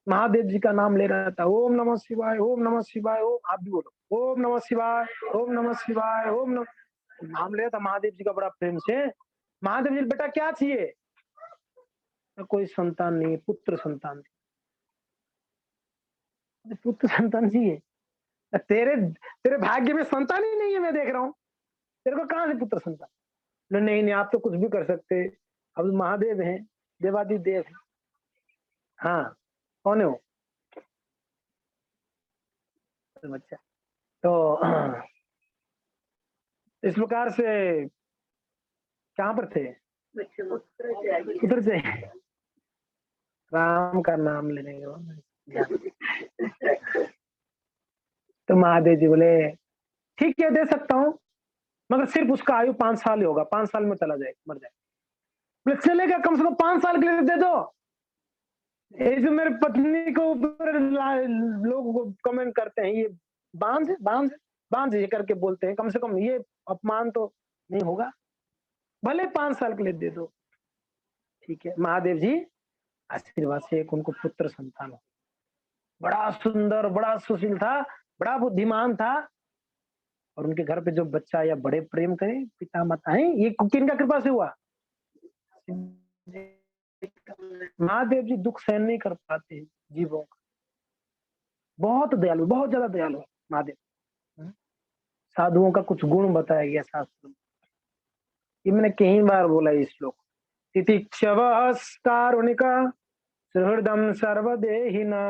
महादेव जी का नाम ले रहा था, ओम नमः शिवाय, ओम नमः शिवाय, ओम, आप भी बोलो, ओम नमः शिवाय, ओम नमः शिवाय, ओम नमः, नाम ले रहा था महादेव जी का बड़ा प्रेम से। महादेव जी, बेटा क्या चाहिए, कोई संतान नहीं, पुत्र संतान, पुत्र संतान चाहिए, तेरे तेरे भाग्य में संतान ही नहीं है, मैं देख रहा हूँ, तेरे को कहां से पुत्र संतान। नहीं नहीं, आप तो कुछ भी कर सकते, अब महादेव हैं, देवादि देव है। हाँ, कौन है वो बच्चा। तो इस प्रकार से कहां पर थे, उधर से राम का नाम लेने के बाद तो महादेव जी बोले ठीक है, दे सकता हूँ, मगर सिर्फ उसका आयु 5 साल ही होगा, 5 साल में चला जाए, मर जाए। बोले चलेगा, कम से कम 5 साल के लिए दे दो। ये जो मेरे पत्नी को ऊपर लोग कमेंट करते हैं, ये बांझ बांझ बांझ ये करके बोलते हैं, कम से कम ये अपमान तो नहीं होगा, भले 5 साल के लिए दे दो। ठीक है, महादेव जी आशीर्वाद से एक उनको पुत्र संतान हो, बड़ा सुंदर, बड़ा सुशील था, बड़ा बुद्धिमान था, और उनके घर पे जो बच्चा या बड़े प्रेम करे पिता माता है, ये किनका कृपा से हुआ। महादेव जी दुख सहन नहीं कर पाते जीवों का, बहुत दयालु, बहुत ज्यादा दयालु महादेव। साधुओं का कुछ गुण बताया गया शास्त्र में, ये मैंने कई बार बोला ये श्लोक। तितिक्षवः कारुणिका सुहृदं सर्वदेहिना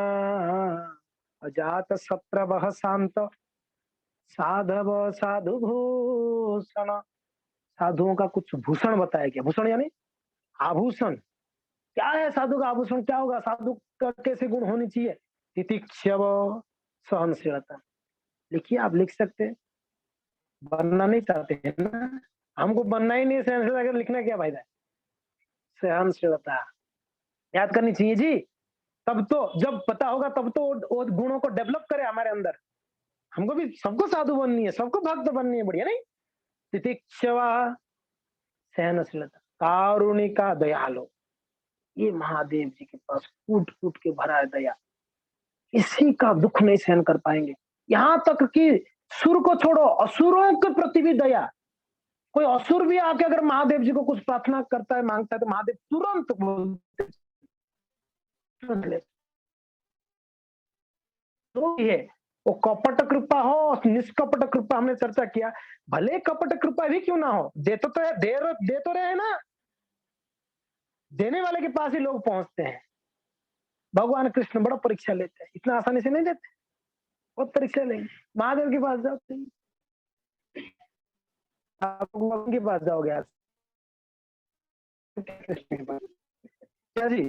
अजात शत्रवः शांत साधव साधु भूषण। साधुओं का कुछ भूषण बताया गया। भूषण यानी आभूषण। क्या है साधु का आभूषण, क्या होगा साधु का, कैसे गुण होनी चाहिए? तितिक्षव, सहनशीलता। लिखिए, आप लिख सकते हैं। बनना नहीं चाहते हैं ना, हमको बनना ही नहीं सहनशीलता, लिखना क्या फायदा है? सहनशीलता याद करनी चाहिए जी। तब तो जब पता होगा तब तो वो गुणों को डेवलप करे हमारे अंदर। हमको भी सबको साधु बननी है, सबको भक्त बननी है, बढ़िया नहीं? तितिक्षवा, सहनशीलता, कारुणिका, दयालु। ये महादेव जी के पास कूट कूट के भरा है दया। किसी का दुख नहीं सहन कर पाएंगे। यहां तक कि सुर को छोड़ो, असुरों के प्रति भी दया। कोई असुर भी आके अगर महादेव जी को कुछ प्रार्थना करता है, मांगता है, तो महादेव तुरंत बोलते तो है। वो कपट कृपा हो, निष्कपट कृपा, हमने चर्चा किया। भले कपट कृपा भी क्यों ना हो, दे तो है, दे तो रहे हैं ना। देने वाले के पास ही लोग पहुंचते हैं। भगवान कृष्ण बड़ा परीक्षा लेते हैं, इतना आसानी से नहीं देते, बहुत परीक्षा लेंगे। महादेव के पास जाओ, आप भगवान के पास जाओगे आज, कृष्ण के पास। क्या जी,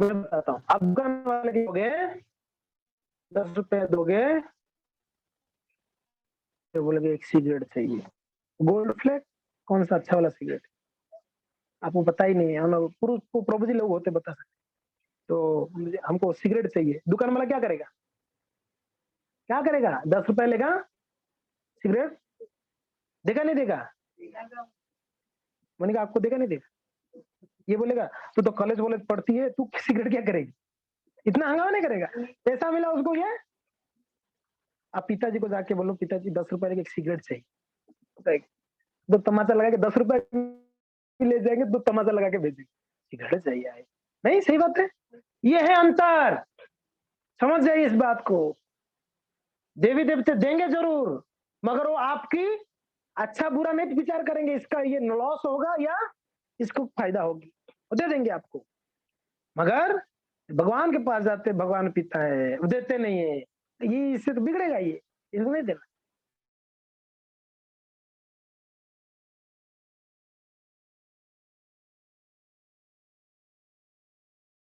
मैं बताता हूँ। आप दुकान वाले के दोगे, 10 रुपए दोगे, तो बोलोगे एक सिगरेट चाहिए, गोल्ड फ्लैग, कौन सा अच्छा वाला सिगरेट? आपको पता ही नहीं है, हम पुरुष को प्रभु जी लोग होते बता सकते। तो हमको सिगरेट चाहिए, दुकान वाला क्या करेगा? क्या करेगा? 10 रुपए लेगा, सिगरेट देगा नहीं देगा? मैंने कहा आपको देगा नहीं देगा? ये बोलेगा तू तो कॉलेज वॉलेज पढ़ती है, तू सिगरेट क्या करेगी? इतना हंगामा नहीं करेगा? पैसा मिला उसको ये। आप पिताजी को जाके बोलो, पिताजी 10 रुपए की एक सिगरेट चाहिए, तो तमाचा लगा के 10 रुपए ले जाएंगे, तो तमाचा लगा के भेजेंगे, सिगरेट चाहिए आए। नहीं, सही बात है। ये है अंतर, समझ जाइए इस बात को। देवी देवते देंगे जरूर, मगर वो आपकी अच्छा बुरा नहीं विचार करेंगे, इसका ये लॉस होगा या इसको फायदा होगी, वो दे देंगे आपको। मगर भगवान के पास जाते, भगवान पिता है, वो देते नहीं है, ये इससे तो बिगड़ेगा, ये इसको नहीं देना।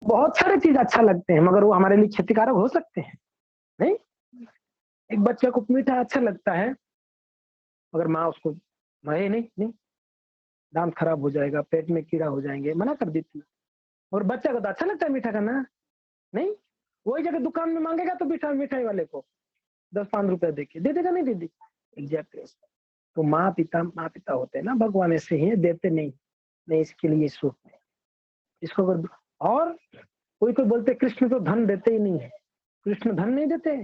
बहुत सारे चीज अच्छा लगते हैं, मगर वो हमारे लिए क्षतिकारक हो सकते हैं। नहीं, एक बच्चे को मीठा अच्छा लगता है, मगर माँ उसको नहीं नहीं नहीं, दांत खराब हो जाएगा, पेट में कीड़ा हो जाएंगे, मना कर देती है। और बच्चा को तो अच्छा लगता है मीठा खाना, नहीं? वही जगह दुकान में मांगेगा तो मिठाई वाले को 10-5 रुपए देके दे देगा, नहीं दे देगा, एग्जैक्टली। तो माँ पिता होते हैं ना, भगवान ऐसे ही है, देते नहीं, नहीं इसके लिए सोचते हैं इसको। अगर और कोई कोई बोलते कृष्ण तो धन देते ही नहीं है, कृष्ण धन नहीं देते।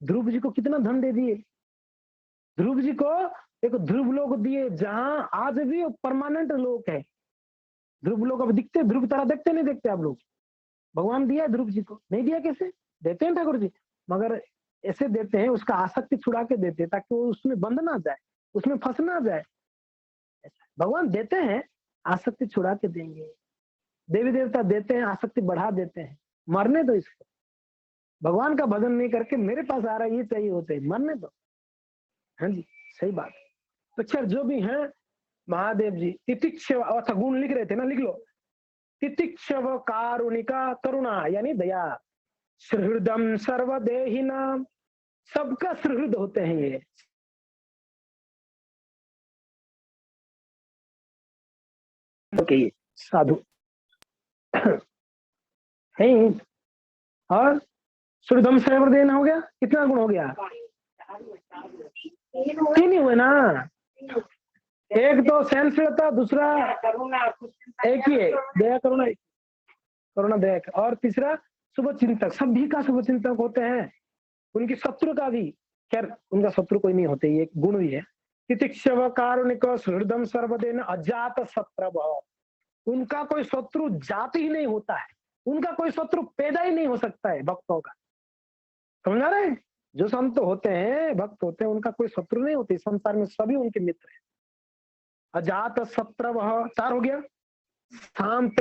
ध्रुव जी को कितना धन दे दिए, ध्रुव जी को एक ध्रुव लोक दिए, जहां आज भी परमानेंट लोक है। ध्रुव लोक अब दिखते, ध्रुव तारा देखते नहीं देखते आप लोग? भगवान दिया है ध्रुव जी को, नहीं दिया कैसे? देते हैं ठाकुर जी, मगर ऐसे देते हैं, उसका आसक्ति छुड़ा के देते हैं, ताकि वो उसमें बंध ना जाए, उसमें फंस ना जाए। भगवान देते हैं, आसक्ति छुड़ा के देंगे। देवी देवता देते हैं, आसक्ति बढ़ा देते हैं। मरने दो इसको, भगवान का भजन नहीं करके मेरे पास आ रहा है, ये चाहिए वो चाहिए, मरने दो। हाँ जी, सही बात। तो खैर जो भी है, महादेव जी तितिक्षव, अच्छा गुण लिख रहे थे ना, लिख लो। तितिक्षव कारुणिका, करुणा यानी दया, सुहृदम सर्वदेहिना, सबका सुहृद होते हैं ये। ओके, साधु है। और सुहृदम सर्वदेहिना हो गया, कितना गुण हो गया? तीन ही हुए ना, एक तो सहनशीलता, दूसरा एक ही है दया, करुणा, करुणा दया, और तीसरा शुभ चिंतक। सभी का शुभ चिंतक होते हैं, उनकी शत्रु का भी, खैर उनका शत्रु कोई नहीं होते, ये गुण भी है। तितिक्षव कारुणिक हृदय सर्वदेन अजात शत्रव, उनका कोई शत्रु जाति ही नहीं होता है, उनका कोई शत्रु पैदा ही नहीं हो सकता है भक्तों का। समझ आ रहे हैं? जो संत होते हैं, भक्त होते हैं, उनका कोई शत्रु नहीं होती, संसार में सभी उनके मित्र हैं। अजात शत्रु वह 4 हो गया। शांत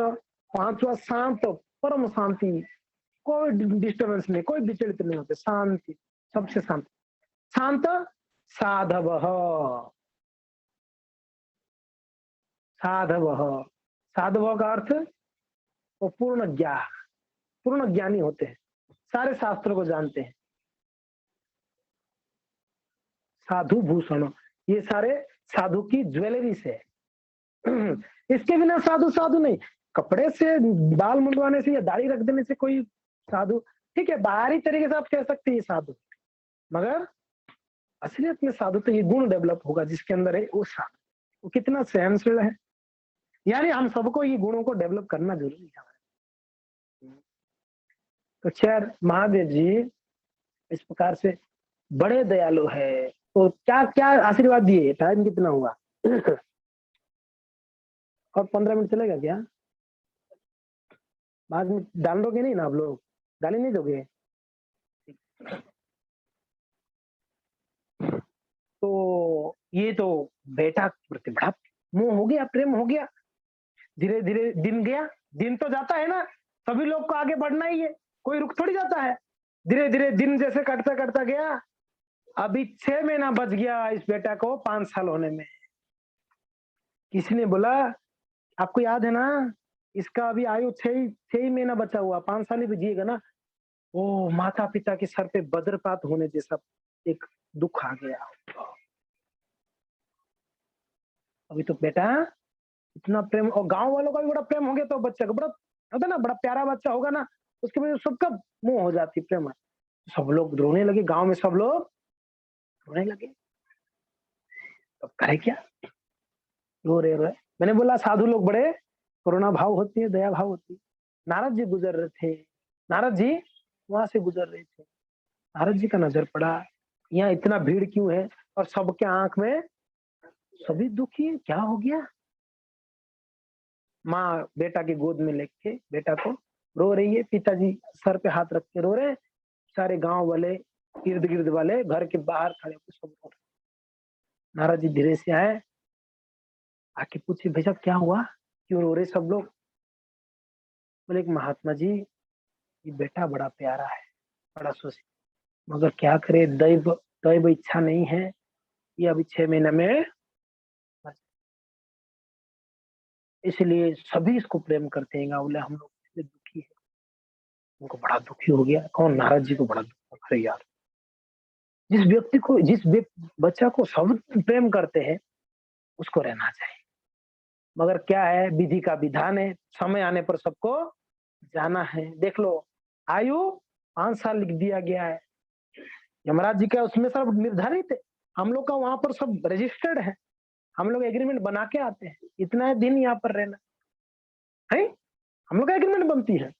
5वां शांत, परम शांति, कोई डिस्टर्बेंस नहीं, कोई विचलित नहीं होते, शांति, सबसे शांत। शांत साधव, साधव, साधव का अर्थ वो पूर्ण ज्ञान, पूर्ण ज्ञानी होते हैं, सारे शास्त्रों को जानते हैं। साधु भूषण, ये सारे साधु की ज्वेलरी से। इसके बिना साधु साधु नहीं। कपड़े से, बाल मुंडवाने से या दाढ़ी रख देने से कोई साधु, ठीक है, बाहरी तरीके से आप कह सकते हैं साधु, मगर असलियत में साधु तो ये गुण डेवलप होगा जिसके अंदर है वो साधु। वो कितना सहनशील है, यानी हम सबको ये गुणों को डेवलप करना जरूरी है। तो खैर महादेव जी इस प्रकार से बड़े दयालु है। तो क्या क्या आशीर्वाद दिए? टाइम कितना हुआ? और 15 मिनट चलेगा क्या? बाद में डाल दोगे नहीं ना आप लोग? गाली नहीं दोगे? तो ये तो बेटा प्रति बड़ा मोह हो गया, प्रेम हो गया। धीरे धीरे दिन गया, दिन तो जाता है ना, सभी लोग को आगे बढ़ना ही है, कोई रुक थोड़ी जाता है। धीरे धीरे दिन जैसे कटता कटता गया, अभी 6 महीना बच गया इस बेटा को 5 साल होने में। किसी ने बोला आपको याद है ना, इसका अभी आयु 6 ही महीना बचा हुआ, 5 साल ही जिएगा ना। ओ माता पिता के सर पे वज्रपात होने जैसा एक दुख आ गया। अभी तो बेटा इतना प्रेम, और गांव वालों का भी बड़ा प्रेम हो गया, तो बच्चा का बड़ा होता ना, बड़ा प्यारा बच्चा होगा ना, उसके वजह से सबका मुंह हो जाती प्रेम। सब लोग रोने लगे, गांव में सब लोग रोने लगे। तो करे क्या, रो रहे। मैंने बोला साधु लोग बड़े करुणा भाव होती है, दया भाव होती है। नारद जी गुजर रहे थे, नारद जी वहां से गुजर रहे थे, नारद जी का नजर पड़ा यहाँ इतना भीड़ क्यों है, और सबके आंख में सभी दुखी है, क्या हो गया? माँ बेटा की गोद में लेके बेटा को रो रही है, पिताजी सर पे हाथ रख के रो रहे हैं, सारे गांव वाले, इर्द गिर्द वाले घर के बाहर खड़े होकर सब रो रहे। नारद जी धीरे से आए, आके पूछे भैया क्या हुआ, क्यों रो रहे सब लोग? बोले महात्मा जी ये बेटा बड़ा प्यारा है, बड़ा सुशी, मगर क्या करे, दैव दैव इच्छा नहीं है, ये अभी 6 महीने में, इसलिए सभी इसको प्रेम करते हैं गाँव, हम लोग इसलिए दुखी है। उनको बड़ा दुखी हो गया। कौन? नारद जी को बड़ा दुख। अरे यार, जिस व्यक्ति को, बच्चा को सब प्रेम करते हैं उसको रहना चाहिए, मगर क्या है, विधि का विधान है, समय आने पर सबको जाना है। देख लो आयु 5 साल लिख दिया गया है, यमराज जी का उसमें सब निर्धारित है, हम लोग का वहां पर सब रजिस्टर्ड है, हम लोग एग्रीमेंट बना के आते हैं, इतना दिन यहाँ पर रहना है, हम लोग का एग्रीमेंट बनती है,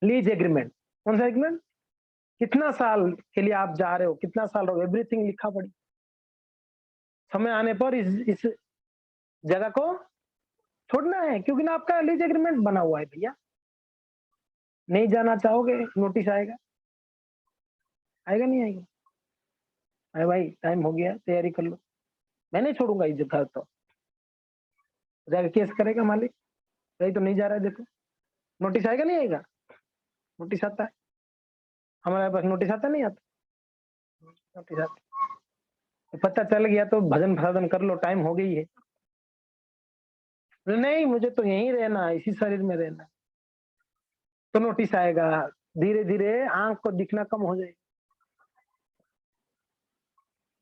लीज एग्रीमेंट। कौन सा एग्रीमेंट? कितना साल के लिए आप जा रहे हो, कितना साल रहो, एवरीथिंग लिखा पड़ी। समय आने पर इस जगह को छोड़ना है, क्योंकि ना आपका लीज एग्रीमेंट बना हुआ है भैया। नहीं जाना चाहोगे नोटिस आएगा, आएगा नहीं आएगा? अरे भाई टाइम हो गया, तैयारी कर लो, मैं नहीं छोड़ूंगा इस जगह। तो जाकर केस करेगा मालिक, भाई तो नहीं जा रहा है, देखो नोटिस आएगा नहीं आएगा? नोटिस आता है, हमारे पास नोटिस आता नहीं आता? नोटिस आता, तो पता चल गया तो भजन भजन कर लो, टाइम हो गई है। नहीं मुझे तो यहीं रहना है, इसी शरीर में रहना है, तो नोटिस आएगा, धीरे धीरे आंख को दिखना कम हो जाएगा।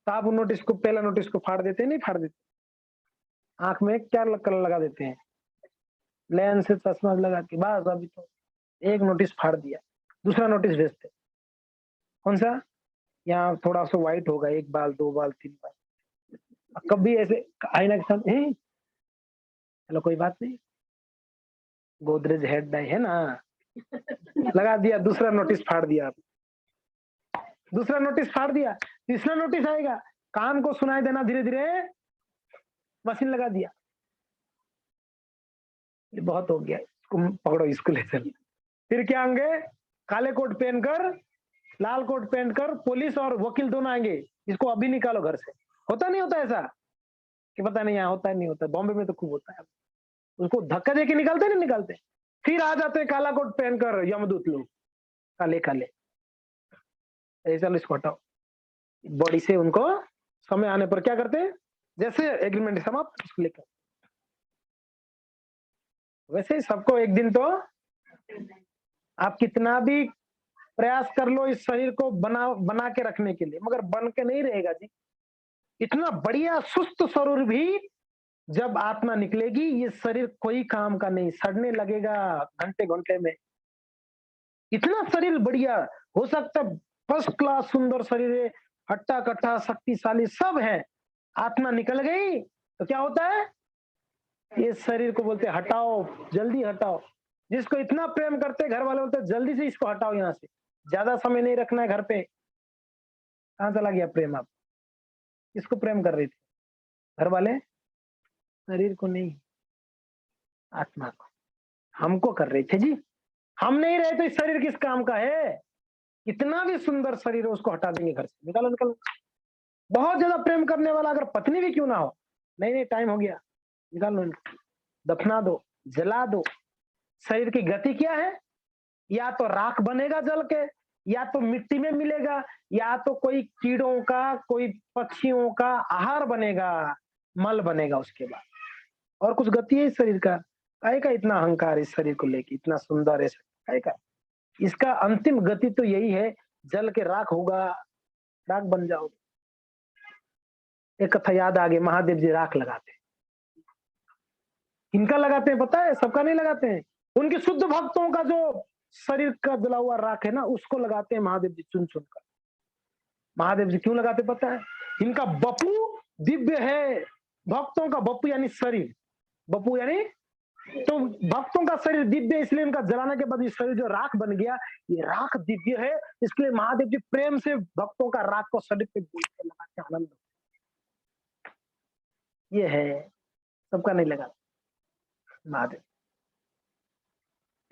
तो आप नोटिस को, पहला नोटिस को फाड़ देते, नहीं फाड़ देते? आंख में क्या कलर लगा देते हैं, लेंस से चश्मा लगा के, बस अभी तो एक नोटिस फाड़ दिया, दूसरा नोटिस भेजते। कौन सा? यहाँ थोड़ा सा व्हाइट होगा, 1 बाल 2 बाल 3 बाल, कभी ऐसे आईना के सामने, चलो कोई बात नहीं, गोदरेज हेड डाई है ना, लगा दिया, दूसरा नोटिस फाड़ दिया, दूसरा नोटिस फाड़ दिया, तीसरा नोटिस आएगा, कान को सुनाई देना धीरे धीरे, मशीन लगा दिया, ये बहुत हो गया, इसको पकड़ो, इसको ले चल। फिर क्या होंगे, काले कोट पहनकर लाल कोट पहन कर पुलिस और वकील दोनों आएंगे, इसको अभी निकालो घर से। होता नहीं होता ऐसा कि पता नहीं यहाँ होता है नहीं होता, बॉम्बे में तो खूब होता है। उसको धक्का देके निकालते नहीं निकालते, फिर आ जाते हैं काला कोट पहनकर यमदूत लोग, काले काले, ऐसा इसको हटाओ। बॉडी से उनको समय आने पर क्या करते हैं, जैसे एग्रीमेंट समाप्त उसको लेकर, वैसे ही सबको एक दिन तो, आप कितना भी प्रयास कर लो इस शरीर को बना बना के रखने के लिए, मगर बन के नहीं रहेगा जी। इतना बढ़िया सुस्त शरीर भी जब आत्मा निकलेगी, ये शरीर कोई काम का नहीं, सड़ने लगेगा घंटे घंटे में। इतना शरीर बढ़िया हो सकता, फर्स्ट क्लास सुंदर शरीर है, हट्टा कट्टा शक्तिशाली सब है, आत्मा निकल गई तो क्या होता है, ये शरीर को बोलते हटाओ, जल्दी हटाओ। जिसको इतना प्रेम करते घर वाले बोलते जल्दी से इसको हटाओ यहाँ से, ज्यादा समय नहीं रखना है घर पे। कहाँ चला गया प्रेम? आप किसको प्रेम कर रही थी? घर वाले? शरीर को नहीं, आत्मा को, हमको कर रहे थे जी। हम नहीं रहे तो इस शरीर किस काम का है? इतना भी सुंदर शरीर है, उसको हटा देंगे घर से, निकालो निकालो। बहुत ज्यादा प्रेम करने वाला अगर पत्नी भी क्यों ना हो, नहीं नहीं टाइम हो गया, निकाल लो इनको, दफना दो, जला दो। शरीर की गति क्या है? या तो राख बनेगा जल के, या तो मिट्टी में मिलेगा, या तो कोई कीड़ों का, कोई पक्षियों का आहार बनेगा, मल बनेगा उसके बाद। और कुछ गति है इस शरीर का? काहे का इतना अहंकार इस शरीर को लेके, इतना सुंदर है काहे का? इसका अंतिम गति तो यही है, जल के राख होगा, राख बन जाओगे। एक कथा याद आ गई, महादेव जी राख लगाते हैं। किनका लगाते हैं पता है? सबका नहीं लगाते हैं, उनके शुद्ध भक्तों का जो शरीर का जला हुआ राख है ना, उसको लगाते हैं महादेव जी चुन चुन कर। महादेव जी क्यों लगाते पता है? इनका बपू दिव्य है, भक्तों का बपू यानी शरीर, बपू यानी तो भक्तों का शरीर दिव्य, इसलिए इनका जलाने के बाद ये शरीर जो राख बन गया, ये राख दिव्य है, इसलिए महादेव जी प्रेम से भक्तों का राख को शरीर पे लगा के आनंद, ये है, सबका नहीं लगा महादेव।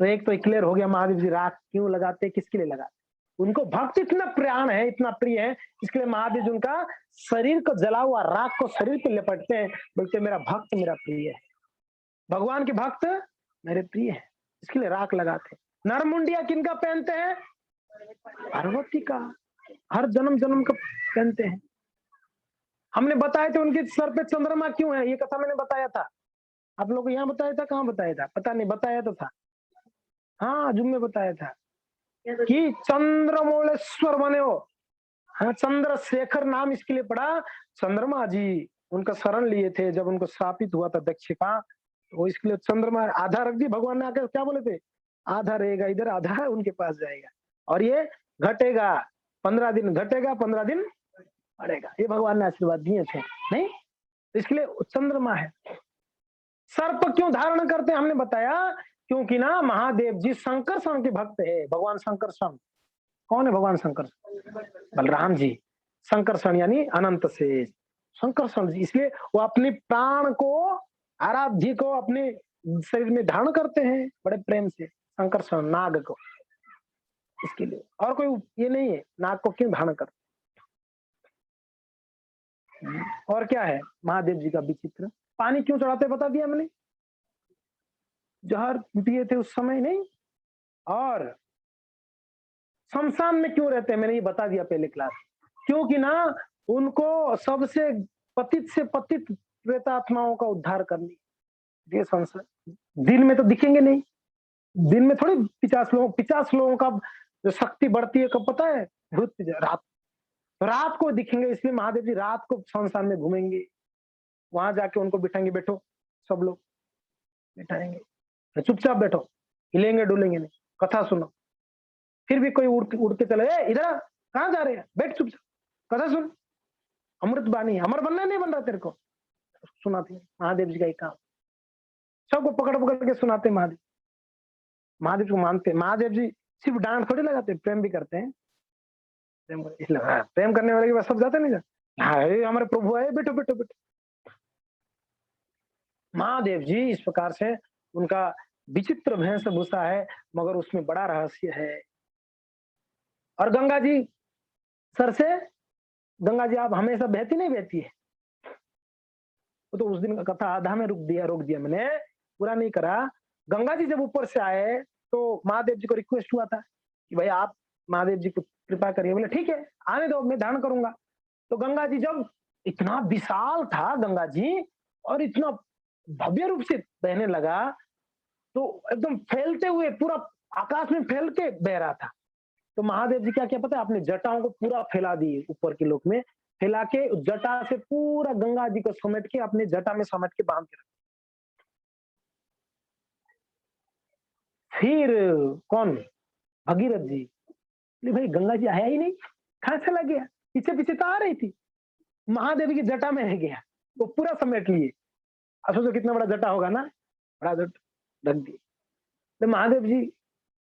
तो एक तो क्लियर हो गया महादेव जी राख क्यों लगाते, किसके लिए लगाते। उनको भक्त इतना प्राण है, इतना प्रिय है, इसलिए महादेव जी उनका शरीर को जला हुआ राख को शरीर पे लपटते हैं, बोलते मेरा भक्त मेरा प्रिय है, भगवान के भक्त मेरे प्रिय है, इसके लिए राख लगाते हैं। नरमुंडिया किनका पहनते हैं? पार्वती का, हर जन्म जन्म का पहनते हैं। हमने बताया था उनके सर पे चंद्रमा क्यों है, ये कथा मैंने बताया था, आप लोग को यहाँ बताया था, कहाँ बताया था पता नहीं, बताया तो था, हाँ जुम में बताया था कि चंद्रमौलेश्वर बने हो। हाँ, चंद्रशेखर नाम इसके लिए पड़ा, चंद्रमा जी उनका शरण लिए थे जब उनको श्रापित हुआ था दक्षिका, वो इसके लिए चंद्रमा आधा रख दी भगवान ने आकर, क्या बोले थे, आधा रहेगा इधर, आधा उनके पास जाएगा, और ये घटेगा 15 दिन, घटेगा 15 दिन बढ़ेगा, ये भगवान ने आशीर्वाद दिए थे नहीं, इसके लिए चंद्रमा है। सर्प क्यों धारण करते हैं हमने बताया, क्योंकि ना महादेव जी शंकरषण के भक्त है, भगवान शंकरषण। कौन है भगवान शंकरषण? बलराम जी। शंकरषण यानी अनंत शेष, शंकरषण जी, इसलिए वो अपने प्राण को, आराध्य को अपने शरीर में धारण करते हैं बड़े प्रेम से, शंकरषण नाग को, इसके लिए और कोई ये नहीं है, नाग को क्यों धारण करते। और क्या है महादेव जी का विचित्र, पानी क्यों चढ़ाते बता दिया मैंने, जहर पिए थे उस समय नहीं, और शमशान में क्यों रहते हैं मैंने ये बता दिया पहले क्लास, क्योंकि ना उनको सबसे पतित से पतित प्रेतात्माओं का उद्धार करनी, ये संसार दिन में तो दिखेंगे नहीं, दिन में थोड़ी 50 लोगों का जो शक्ति बढ़ती है कब पता है, भूत रात, रात को दिखेंगे, इसलिए महादेव जी रात को संसार में घूमेंगे, वहां जाके उनको बिठाएंगे, बैठो सब लोग बिठाएंगे, चुपचाप बैठो, हिलेंगे डुलेंगे नहीं, कथा सुनो, फिर भी कोई उड़ के चले, इधर कहाँ जा रहे हैं, बैठ चुपचाप कथा सुन, अमृत बानी, अमर बनना नहीं बन रहा तेरे को, सुनाते महादेव जी का एक काम, सबको पकड़ पकड़ के सुनाते महादेव, महादेव को मानते, महादेव जी सिर्फ डांट थोड़ी लगाते, प्रेम भी करते हैं, इसलिए प्रेम करने वाले के पास सब जाते नहीं, हाँ हमारे प्रभु आए, बैठो बैठो बैठो। महादेव जी इस प्रकार से उनका विचित्र वेशभूषा है, मगर उसमें बड़ा रहस्य है, और गंगा जी सर से, गंगा जी आप हमेशा बहती नहीं बहती है। वो तो उस दिन का कथा आधा में रोक दिया मैंने, पूरा नहीं करा। गंगा जी जब ऊपर से आए तो महादेव जी को रिक्वेस्ट हुआ था कि भाई आप महादेव जी को कृपा करिए। बोले ठीक है आने दो, मैं धारण करूंगा। तो गंगा जी जब, इतना विशाल था गंगा जी और इतना भव्य रूप से बहने लगा, तो एकदम फैलते हुए पूरा आकाश में फैल के बह रहा था। तो महादेव जी क्या पता है, अपने जटाओं को पूरा फैला दिए ऊपर के लोक में, फैला के जटा से पूरा गंगा जी को समेट के अपने जटा में समेट के बांध के रखे। फिर कौन, भगीरथ जी, भाई गंगा जी आया ही नहीं, कहां चला गया, पीछे पीछे तो आ रही थी, महादेव की जटा में रह गया, वो पूरा समेट लिए। अब सोचो कितना बड़ा जटा होगा ना, बड़ा जटा रख दिए। तो महादेव जी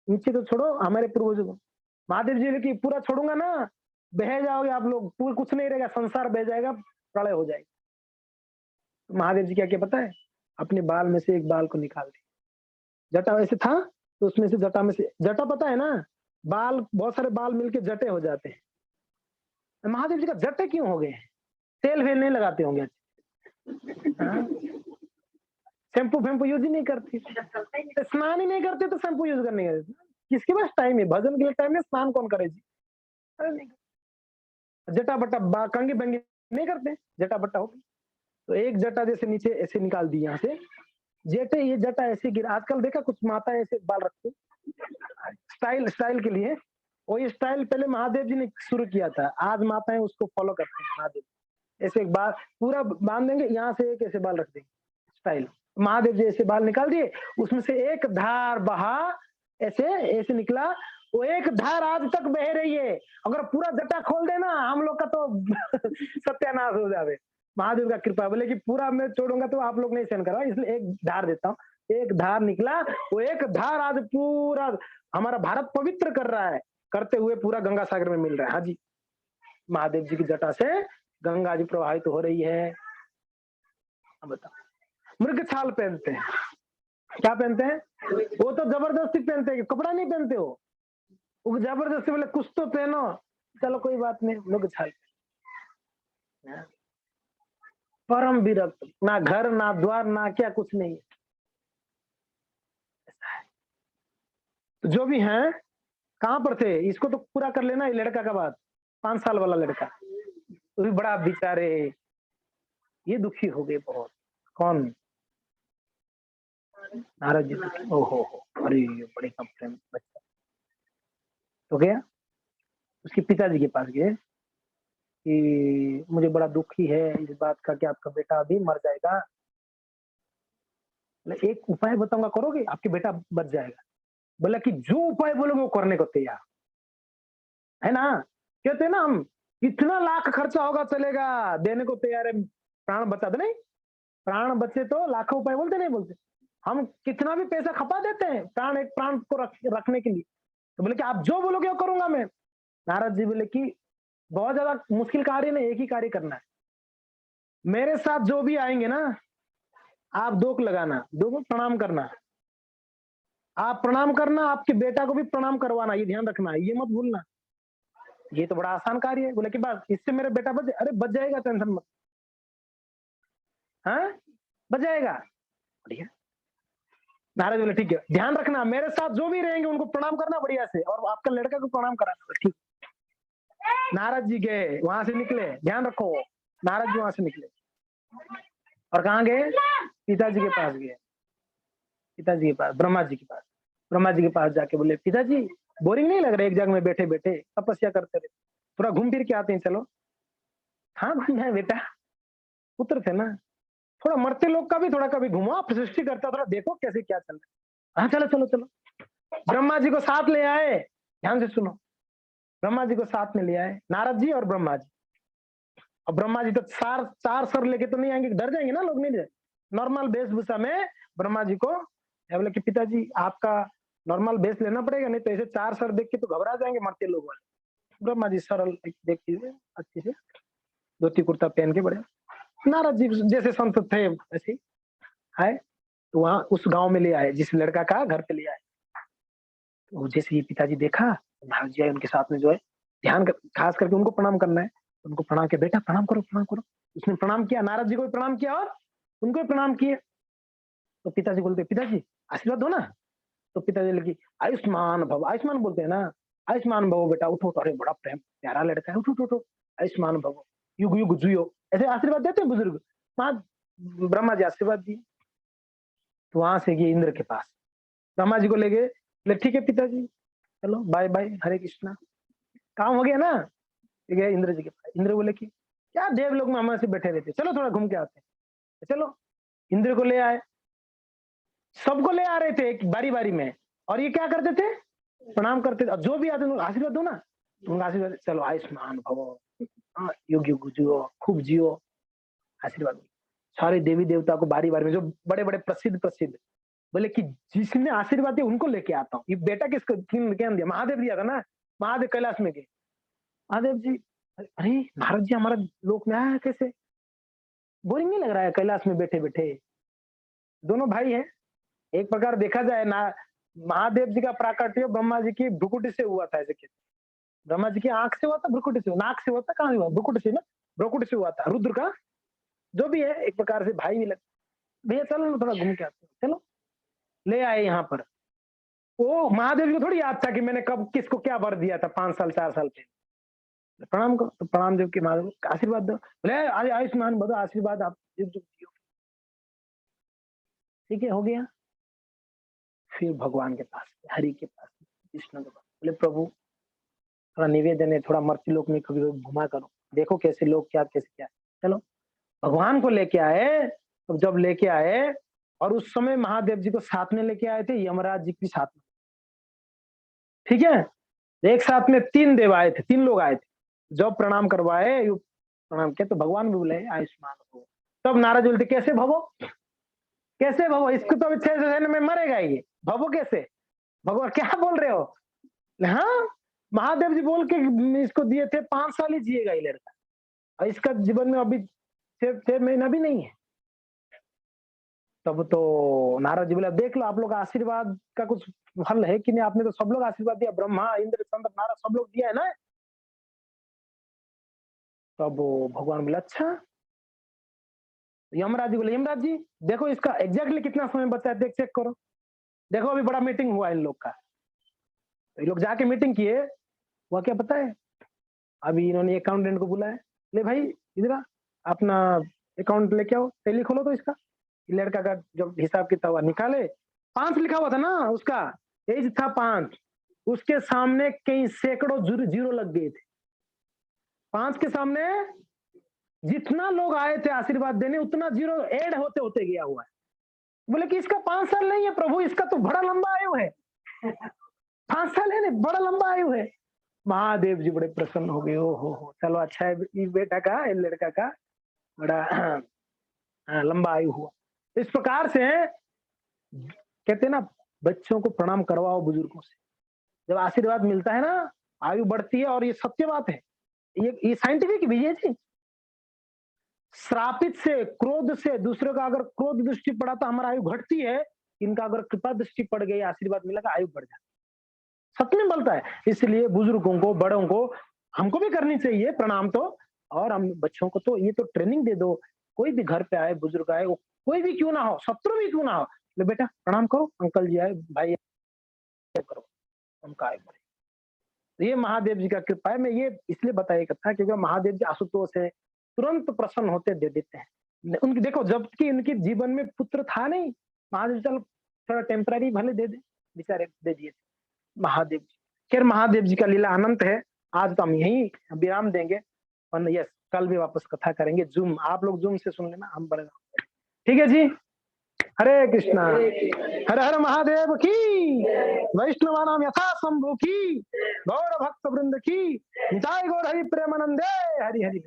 नीचे तो छोड़ो हमारे पूर्वजों को, महादेव जी की पूरा छोड़ूंगा ना बह जाओगे आप लोग, पूरा कुछ नहीं रहेगा, संसार बह जाएगा, प्रलय हो जाएगा। तो महादेव जी क्या पता है, अपने बाल में से एक बाल को निकाल दिया। जटा वैसे था तो उसमें से जटा में से, जटा पता है ना, बाल बहुत सारे बाल मिलके जटे हो जाते हैं। महादेव जी का जटे क्यों हो गए, तेल वेल नहीं लगाते होंगे, शैम्पू फैम्पू यूज ही नहीं करती, स्नान ही नहीं करते तो शैम्पू यूज करने का किसके पास टाइम है, भजन के लिए टाइम है, स्नान कौन करे जी। जटा बट्टा कंगी बंगी नहीं करते, जटा बट्टा हो, तो एक जटा जैसे नीचे ऐसे निकाल दी यहाँ से, जेटे ये जटा ऐसे गिरा। आजकल देखा कुछ माता ऐसे बाल रखते स्टाइल स्टाइल के लिए, वही स्टाइल पहले महादेव जी ने शुरू किया था, आज माताएं उसको फॉलो करते हैं। महादेव ऐसे एक बाल पूरा बांध देंगे, यहाँ से एक ऐसे बाल रख देंगे स्टाइल। महादेव जी ऐसे बाल निकाल दिए, उसमें से एक धार बहा, ऐसे ऐसे निकला, वो एक धार आज तक बह रही है। अगर पूरा जटा खोल देना हम लोग का तो सत्यानाश हो जावे। महादेव का कृपा, बोले कि पूरा मैं छोड़ूंगा तो आप लोग नहीं सहन करा, इसलिए एक धार देता हूँ। एक धार निकला, वो एक धार आज पूरा हमारा भारत पवित्र कर रहा है, करते हुए पूरा गंगा सागर में मिल रहा है। हाँ जी, महादेव जी की जटा से गंगा जी प्रवाहित तो हो रही है। अब बताओ, मृग छाल पहनते हैं, क्या पहनते हैं, वो तो जबरदस्ती पहनते हैं, कपड़ा नहीं पहनते हो, वो जबरदस्ती बोले कुछ तो पहनो, चलो कोई बात नहीं, मृग छाल। परम विरक्त, ना घर ना द्वार ना क्या, कुछ नहीं। तो जो भी हैं कहां पर थे, इसको तो पूरा कर लेना, ये लड़का का बात, 5 साल वाला लड़का, वो भी बड़ा बेचारे ये दुखी हो गए बहुत। कौन, नारद जी। ओहो, अरे बड़े कम बच्चा तो गया, उसके पिताजी के पास गए कि मुझे बड़ा दुखी है इस बात का कि आपका बेटा अभी मर जाएगा, एक उपाय बताऊंगा करोगे, आपके बेटा बच जाएगा। बोला कि जो उपाय बोलोगे वो करने को तैयार है ना। कहते हैं ना हम, कितना लाख खर्चा होगा चलेगा, देने को तैयार है, प्राण बचा दे। नहीं, प्राण बचे तो लाखों उपाय बोलते नहीं बोलते, हम कितना भी पैसा खपा देते हैं प्राण, एक प्राण को रखने के लिए। तो बोले कि आप जो बोलोगे वो करूंगा मैं। नारद जी बोले कि बहुत ज्यादा मुश्किल कार्य नहीं, एक ही कार्य करना है, मेरे साथ जो भी आएंगे ना, आप दोक लगाना, दो को प्रणाम करना, आप प्रणाम करना, आपके बेटा को भी प्रणाम करवाना, ये ध्यान रखना है, ये मत भूलना। ये तो बड़ा आसान कार्य है। बोले कि बस इससे मेरा बेटा बच, अरे बच जाएगा, टेंशन मत, हाँ बच जाएगा, बढ़िया। नारद बोले ठीक है, ध्यान रखना, मेरे साथ जो भी रहेंगे उनको प्रणाम करना बढ़िया से, और आपका लड़का को प्रणाम कराना, ठीक। नारद जी गए, वहां से निकले, ध्यान रखो, नारद जी वहां से निकले और कहाँ गए, पिताजी के पास गए, पिताजी के पास, ब्रह्मा जी के पास। ब्रह्मा जी के पास जाके बोले पिताजी बोरिंग नहीं लग रहा एक जगह में बैठे बैठे तपस्या करते रहे, थोड़ा घूम फिर के आते हैं चलो। हाँ है बेटा, पुत्र थे ना, थोड़ा मरते लोग का भी थोड़ा कभी घुमाओ, आप सृष्टि करता थोड़ा देखो कैसे क्या चल रहा है। हाँ चलो चलो चलो, ब्रह्मा जी को साथ ले आए, ध्यान से सुनो, ब्रह्मा जी को साथ में ले आए, नारद जी और ब्रह्मा जी। और ब्रह्मा जी तो चार सर लेके तो नहीं आएंगे, डर जाएंगे ना लोग, नहीं जाए, नॉर्मल वेशभूषा में ब्रह्मा जी को बोले कि पिताजी आपका नॉर्मल बेस लेना पड़ेगा, नहीं तो ऐसे 4 सर देख के तो घबरा जाएंगे मरते लोग वाले। ब्रह्मा जी सरल देख के अच्छी से धोती कुर्ता पहन के बड़े, नारद जी जैसे संत थे ऐसे आए, तो वहां उस गांव में ले आए, जिस लड़का का घर पे ले आए। तो जैसे ही पिताजी देखा, महाराज जी आए, उनके साथ में जो है ध्यान कर, खास करके उनको प्रणाम करना है। उनको प्रणाम किया, बेटा प्रणाम करो, प्रणाम करो। उसने प्रणाम किया, नारद जी को भी प्रणाम किया और उनको भी प्रणाम किए। तो पिताजी बोलते, पिताजी आशीर्वाद दो ना। तो पिताजी लगी, आयुष्मान भव, आयुष्मान बोलते हैं ना, आयुष्मान भव बेटा, उठो उठो, अरे बड़ा प्रेम प्यारा लड़का है, उठो उठो उठो, आयुष्मान भव, युग युग जियो, ऐसे आशीर्वाद देते हैं बुजुर्ग। वहां ब्रह्मा जी आशीर्वाद दिए। तो वहां से गए इंद्र के पास, ब्रह्मा जी को ले गए, बोले ठीक है पिताजी, चलो बाय बाय, हरे कृष्णा, काम हो गया ना। ठीक है, इंद्र जी के पास, इंद्र बोले कि क्या देव लोग में हमारे से बैठे रहते, चलो थोड़ा घूम के आते हैं। चलो, इंद्र को ले आए, सबको ले आ रहे थे एक बारी बारी में, और ये क्या करते थे, प्रणाम करते थे। अब जो भी आते थे आशीर्वाद दो ना, उनका आशीर्वाद, चलो आयुष्मान भव, युग युग जियो, खूब जियो, आशीर्वाद। सारे देवी देवता को बारी बारी में, जो बड़े बड़े प्रसिद्ध प्रसिद्ध, बोले कि जिसने आशीर्वाद दिया उनको लेके आता हूँ। ये बेटा किसको क्या दिया, महादेव दिया था ना, महादेव कैलाश में गए, महादेव जी, अरे नारद जी हमारा लोक में आया है, कैसे बोरिंग नहीं लग रहा है कैलाश में बैठे बैठे। दोनों भाई हैं, एक प्रकार देखा जाए ना, महादेव जी का प्राकट्य ब्रह्मा जी की भ्रुकुटी से हुआ था, ऐसे कहते, ब्रह्मा जी की आंख से हुआ था, भ्रुकुटी से, नाक से हुआ था, कहाँ हुआ, भ्रुकुटी से ना, भ्रुकुटी से हुआ था, रुद्र का जो भी है, एक प्रकार से भाई भी लग। भैया चलो ना थोड़ा घूम के आते हैं, चलो ले आए यहाँ पर। वो महादेव जी को थोड़ी याद था कि मैंने कब किसको क्या वर दिया था 5 साल 4 साल पहले। प्रणाम करो, तो प्रणाम जब कि महादेव आशीर्वाद दो, बोले आयुष्मान बदो, आशीर्वाद आप युग युग जियो। ठीक है, हो गया। फिर भगवान के पास, हरि के पास, कृष्ण के पास, बोले प्रभु थोड़ा निवेदन है, थोड़ा मर्त्य लोक में कभी घुमा करो, देखो कैसे लोग क्या कैसे क्या। चलो भगवान को लेके आए। तो जब लेके आए, और उस समय महादेव जी को साथ में लेके आए थे, यमराज जी भी साथ में। ठीक है, एक साथ में 3 देव आए थे, 3 लोग आए थे। जब प्रणाम करवाए, प्रणाम किया, तो भगवान भी बोले आयुष्मान हो। तब नारद बोलते कैसे भवो, कैसे भवो, इसको तो 6 महीने में मरेगा ये, भवो कैसे, भगवान क्या बोल रहे हो। हाँ, महादेव जी बोल के इसको दिए थे, 5 साल ही जिएगा ये लड़का, और इसका जीवन में अभी 6 महीना भी नहीं है। तब तो नारद जी बोले देख लो, आप लोग आशीर्वाद का कुछ फल है कि नहीं, आपने तो सब लोग आशीर्वाद दिया, ब्रह्मा इंद्र चंद्र नारद सब लोग दिया है ना। तब भगवान बोले अच्छा। यमराज जी बोले यमराज जी देखो इसका एग्जैक्टली कितना समय बचा है, देख चेक करो, देखो अभी बड़ा मीटिंग हुआ इन लोग का। तो ये लोग जाके मीटिंग किए, वह क्या पता है, अभी इन्होंने अकाउंटेंट को बुलाया, ले भाई इधर आ, अपना अकाउंट लेके आओ, टैली खोलो तो इसका। लड़का का जब हिसाब किताब हुआ, निकाले, 5 लिखा हुआ था ना उसका, एज था 5, उसके सामने कई सैकड़ों जीरो लग गए थे। 5 के सामने जितना लोग आए थे आशीर्वाद देने, उतना जीरो ऐड होते होते गया हुआ है। बोले कि इसका 5 साल नहीं है प्रभु, इसका तो बड़ा लंबा आयु है। 5 साल है नहीं, बड़ा लंबा आयु है। महादेव जी बड़े प्रसन्न हो गए, ओ हो चलो अच्छा है, इस बेटा का, इस लड़का का बड़ा लंबा आयु हुआ। इस प्रकार से कहते हैं ना, बच्चों को प्रणाम करवाओ बुजुर्गों से, जब आशीर्वाद मिलता है ना, आयु बढ़ती है। और ये सत्य बात है, ये साइंटिफिक भी है जी। श्रापित से, क्रोध से, दूसरे का अगर क्रोध दृष्टि पड़ा तो हमारा आयु घटती है, इनका अगर कृपा दृष्टि पड़ गई, आशीर्वाद मिलेगा, आयु बढ़ जाती है, सच में बोलता है। इसलिए बुजुर्गों को, बड़ों को, हमको भी करनी चाहिए प्रणाम तो, और हम बच्चों को तो ये तो ट्रेनिंग दे दो। कोई भी घर पे आए, बुजुर्ग आए, वो कोई भी क्यों ना हो, शत्रु भी क्यों ना हो, ले बेटा प्रणाम करो, अंकल जी आए, भाई करो, उनका आयु बढ़े। तो ये महादेव जी का कृपा है। मैं ये इसलिए बताया कथा क्योंकि महादेव जी आशुतोष है, तुरंत प्रसन्न होते दे देते हैं। उनकी देखो, जबकि इनके जीवन में पुत्र था नहीं, महादेव चल थोड़ा टेम्पररी भले दे दे, बेचारे दे दिए महादेव जी। खैर महादेव जी का लीला अनंत है। आज तो हम यही विराम देंगे, और यस कल भी वापस कथा करेंगे। जूम, आप लोग जूम से सुन लेना, हम बड़े ठीक है जी। हरे कृष्णा, हर हर महादेव की, वैष्णवानाम यथा शंभु की, गौर भक्त वृंद की, निताय गौर हरि प्रेमानंदे, हरि हरि।